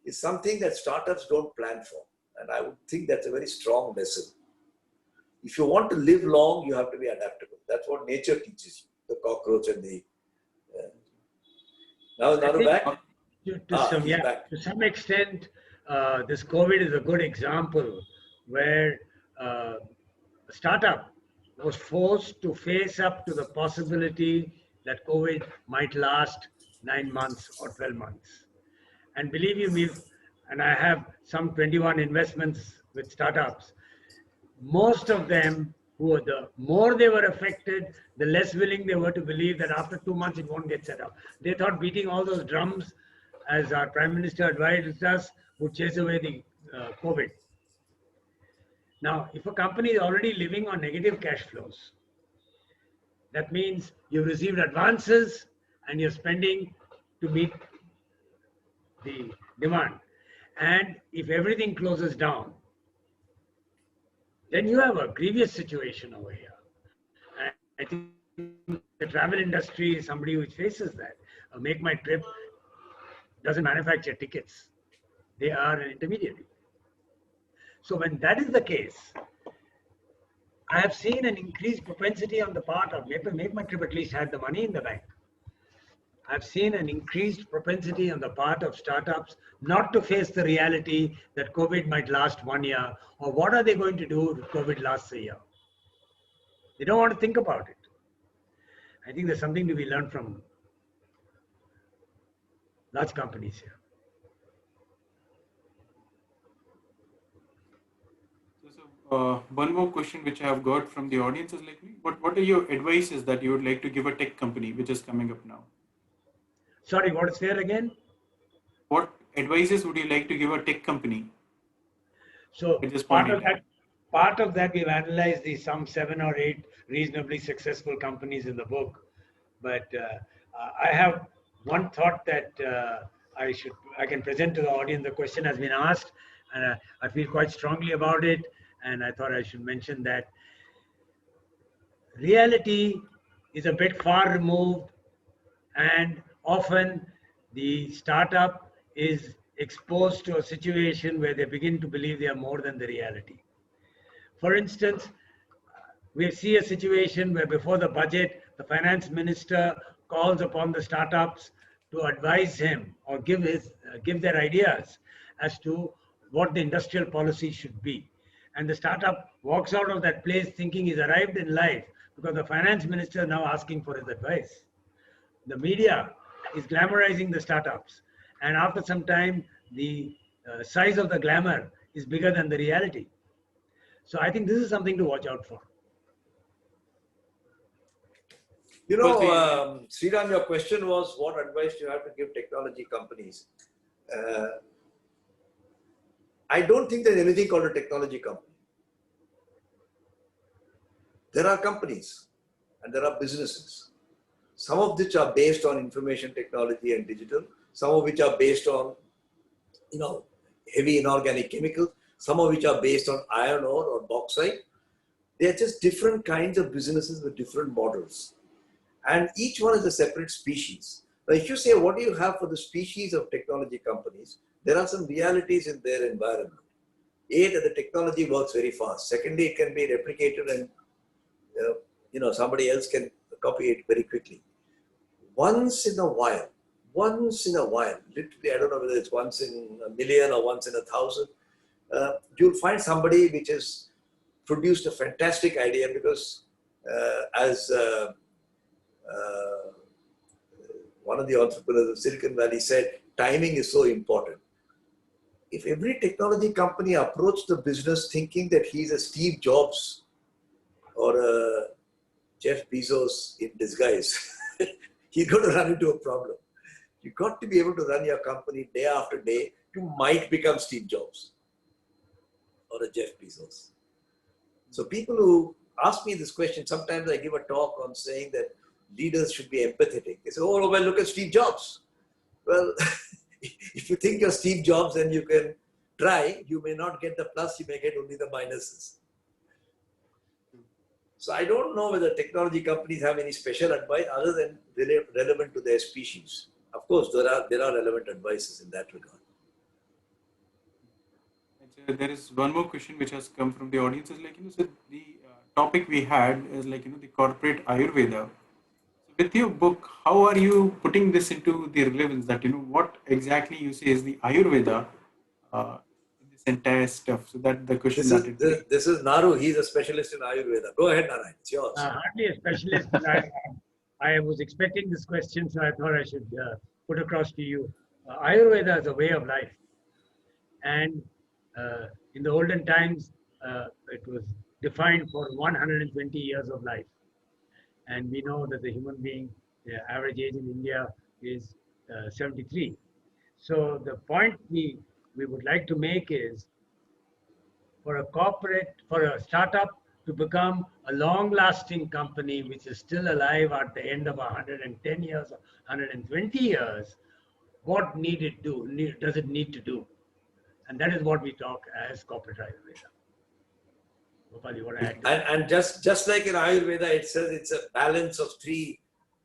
is something that startups don't plan for. And I would think that's a very strong lesson. If you want to live long, you have to be adaptable. That's what nature teaches you, the cockroach and the... Now back? To some extent, this COVID is a good example where a startup was forced to face up to the possibility that COVID might last 9 months or 12 months. And believe me, and I have some 21 investments with startups, most of them, the more they were affected, the less willing they were to believe that after 2 months it won't get set up. They thought beating all those drums, as our Prime Minister advised us, would chase away the COVID. Now, if a company is already living on negative cash flows, that means you've received advances and you're spending to meet the demand. And if everything closes down, then you have a grievous situation over here. And I think the travel industry is somebody which faces that. Make My Trip doesn't manufacture tickets. They are an intermediary. So when that is the case, I have seen an increased propensity on the part of Make My Trip at least had the money in the bank. I've seen an increased propensity on the part of startups not to face the reality that COVID might last 1 year, or what are they going to do if COVID lasts a year? They don't want to think about it. I think there's something to be learned from large companies here. So one more question which I have got from the audience is like, what are your advices that you would like to give a tech company which is coming up now? Sorry, what is there again? What advices would you like to give a tech company? So part of that we've analyzed some 7 or 8 reasonably successful companies in the book. But I have one thought that I can present to the audience. The question has been asked, and I feel quite strongly about it. And I thought I should mention that reality is a bit far removed, and often the startup is exposed to a situation where they begin to believe they are more than the reality. For instance, we see a situation where before the budget, the finance minister calls upon the startups to advise him or give their ideas as to what the industrial policy should be. And the startup walks out of that place thinking he's arrived in life because the finance minister is now asking for his advice. The media is glamorizing the startups. And after some time, the size of the glamour is bigger than the reality. So I think this is something to watch out for. You know, Sriram, your question was what advice do you have to give technology companies? I don't think there's anything called a technology company. There are companies and there are businesses, some of which are based on information technology and digital, some of which are based on, you know, heavy inorganic chemicals, some of which are based on iron ore or bauxite. They are just different kinds of businesses with different models. And each one is a separate species. Now, if you say, what do you have for the species of technology companies? There are some realities in their environment. A, that the technology works very fast. Secondly, it can be replicated and you know, somebody else can copy it very quickly. Once in a while, literally, I don't know whether it's once in a million or once in 1,000, you'll find somebody which has produced a fantastic idea because as one of the entrepreneurs of Silicon Valley said, timing is so important. If every technology company approached the business thinking that he's a Steve Jobs or a Jeff Bezos in disguise, he's going to run into a problem. You've got to be able to run your company day after day. You might become Steve Jobs or a Jeff Bezos. So people who ask me this question, sometimes I give a talk on saying that leaders should be empathetic. They say, oh, well, look at Steve Jobs. Well, if you think you're Steve Jobs and you can try, you may not get the plus, you may get only the minuses. So I don't know whether technology companies have any special advice other than relevant to their species. Of course, there are relevant advices in that regard. There is one more question which has come from the audience. Is like, you know, so the topic we had is like, you know, the corporate Ayurveda. So with your book, how are you putting this into the relevance that, you know, what exactly you say is the Ayurveda in this entire stuff? So that the question This is Naru. He's a specialist in Ayurveda. Go ahead, Narayan. It's yours. Hardly a specialist. I was expecting this question, so I thought I should put across to you. Ayurveda is a way of life. And in the olden times, it was defined for 120 years of life. And we know that the human being, the average age in India is 73. So the point we would like to make is for a startup to become a long-lasting company which is still alive at the end of 110 years, 120 years, what does it need to do? And that is what we talk as corporate Ayurveda. Gopal, you want to add to that? And just like in Ayurveda, it says it's a balance of 3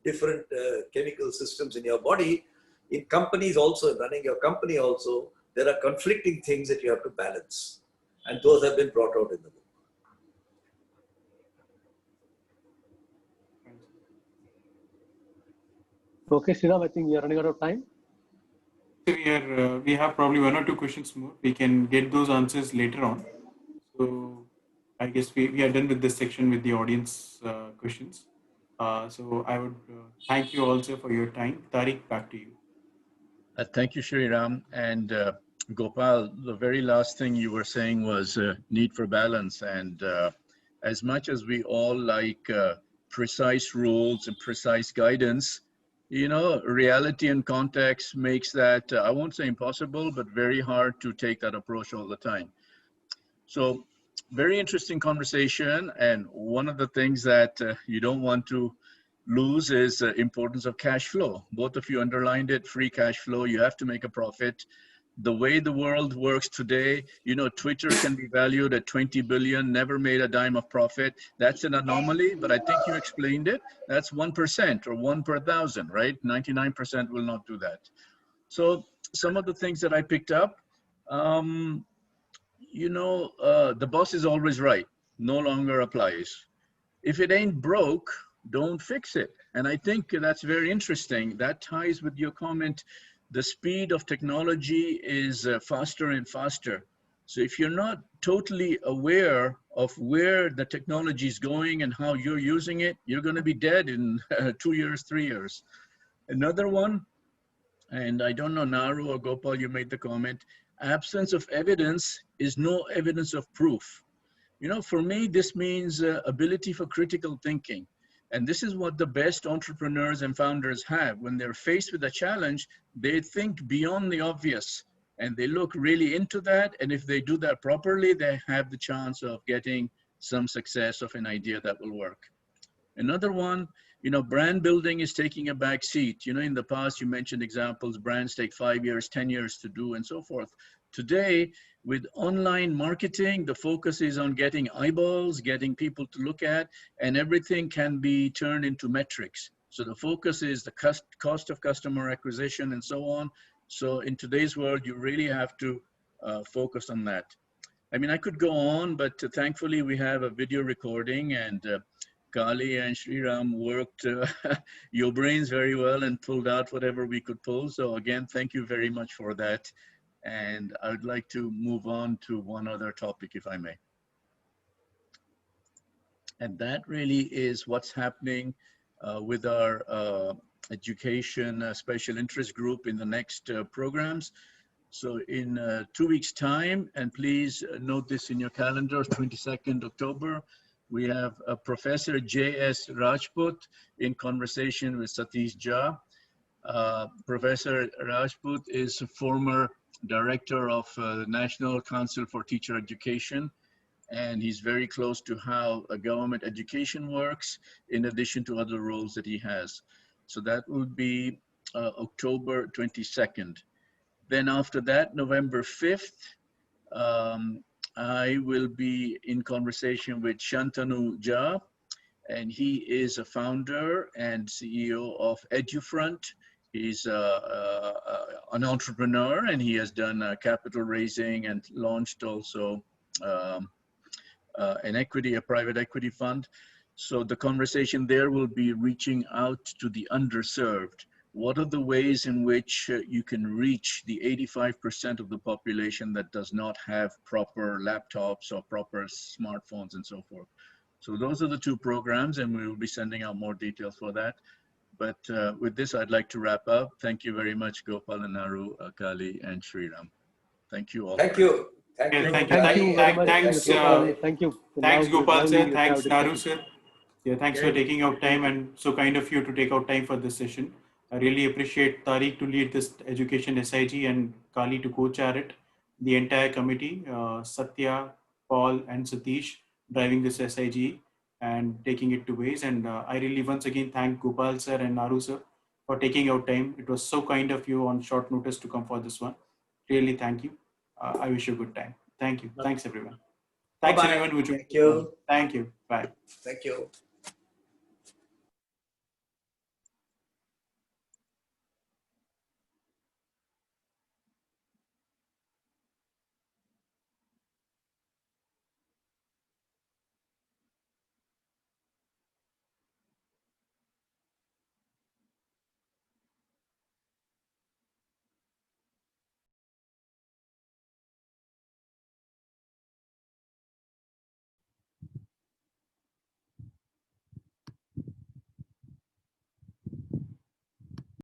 different chemical systems in your body. In companies also, running your company also, there are conflicting things that you have to balance. And those have been brought out in the book. Okay, Sriram, I think we are running out of time. So we have probably 1 or 2 questions more. We can get those answers later on. So I guess we are done with this section with the audience questions. So I would thank you also for your time. Tariq, back to you. Thank you, Shriram. And Gopal, the very last thing you were saying was need for balance. And as much as we all like precise rules and precise guidance, you know, reality and context makes that, I won't say impossible, but very hard to take that approach all the time. So very interesting conversation. And one of the things that you don't want to lose is the importance of cash flow. Both of you underlined it, free cash flow. You have to make a profit. The way the world works today, you know, Twitter can be valued at 20 billion, never made a dime of profit. That's an anomaly, but I think you explained it. That's 1% or 1 per 1,000, right? 99% will not do that. So some of the things that I picked up, you know, the boss is always right, no longer applies. If it ain't broke, don't fix it. And I think that's very interesting. That ties with your comment. The speed of technology is faster and faster. So if you're not totally aware of where the technology is going and how you're using it, you're going to be dead in 2 years, 3 years. Another one, and I don't know, Naru or Gopal, you made the comment, absence of evidence is no evidence of proof. You know, for me, this means ability for critical thinking. And this is what the best entrepreneurs and founders have. When they're faced with a challenge, they think beyond the obvious and they look really into that. And if they do that properly, they have the chance of getting some success of an idea that will work. Another one, you know, brand building is taking a back seat. You know, in the past, you mentioned examples, brands take 5 years, 10 years to do and so forth. Today, with online marketing, the focus is on getting eyeballs, getting people to look at, and everything can be turned into metrics. So the focus is the cost of customer acquisition and so on. So in today's world, you really have to focus on that. I mean, I could go on, but thankfully we have a video recording, and Kali and Sriram worked your brains very well and pulled out whatever we could pull. So again, thank you very much for that. And I would like to move on to one other topic, if I may. And that really is what's happening with our education special interest group in the next programs. So in 2 weeks' time, and please note this in your calendar, 22nd October, we have Professor J.S. Rajput in conversation with Satish Jha. Professor Rajput is a former director of the National Council for Teacher Education, and he's very close to how government education works, in addition to other roles that he has. So that would be October 22nd. Then after that, November 5th, I will be in conversation with Shantanu Jha, and he is a founder and CEO of EduFront. He's an entrepreneur, and he has done capital raising and launched also a private equity fund. So the conversation there will be reaching out to the underserved. What are the ways in which you can reach the 85% of the population that does not have proper laptops or proper smartphones and so forth? So those are the two programs, and we will be sending out more details for that. But with this, I'd like to wrap up. Thank you very much, Gopal and Naru, Kali, and Sriram. Thank you all. Thank you. Thank you. Thank you very much. Thanks, Thank you. thanks, Gopal sir. Now we Thanks, have Naru discussion. sir. Yeah, thanks for taking out time, and so kind of you to take out time for this session. I really appreciate Tariq to lead this education SIG and Kali to co-chair it. The entire committee, Satya, Paul, and Satish driving this SIG and taking it to ways. And I really once again thank Gopal sir and Naru sir for taking out time. It was so kind of you on short notice to come for this one. Really thank you. I wish you a good time. Thank you. Thanks everyone. Thanks Bye-bye. everyone who joined. Thank you. Thank you. Bye. Thank you.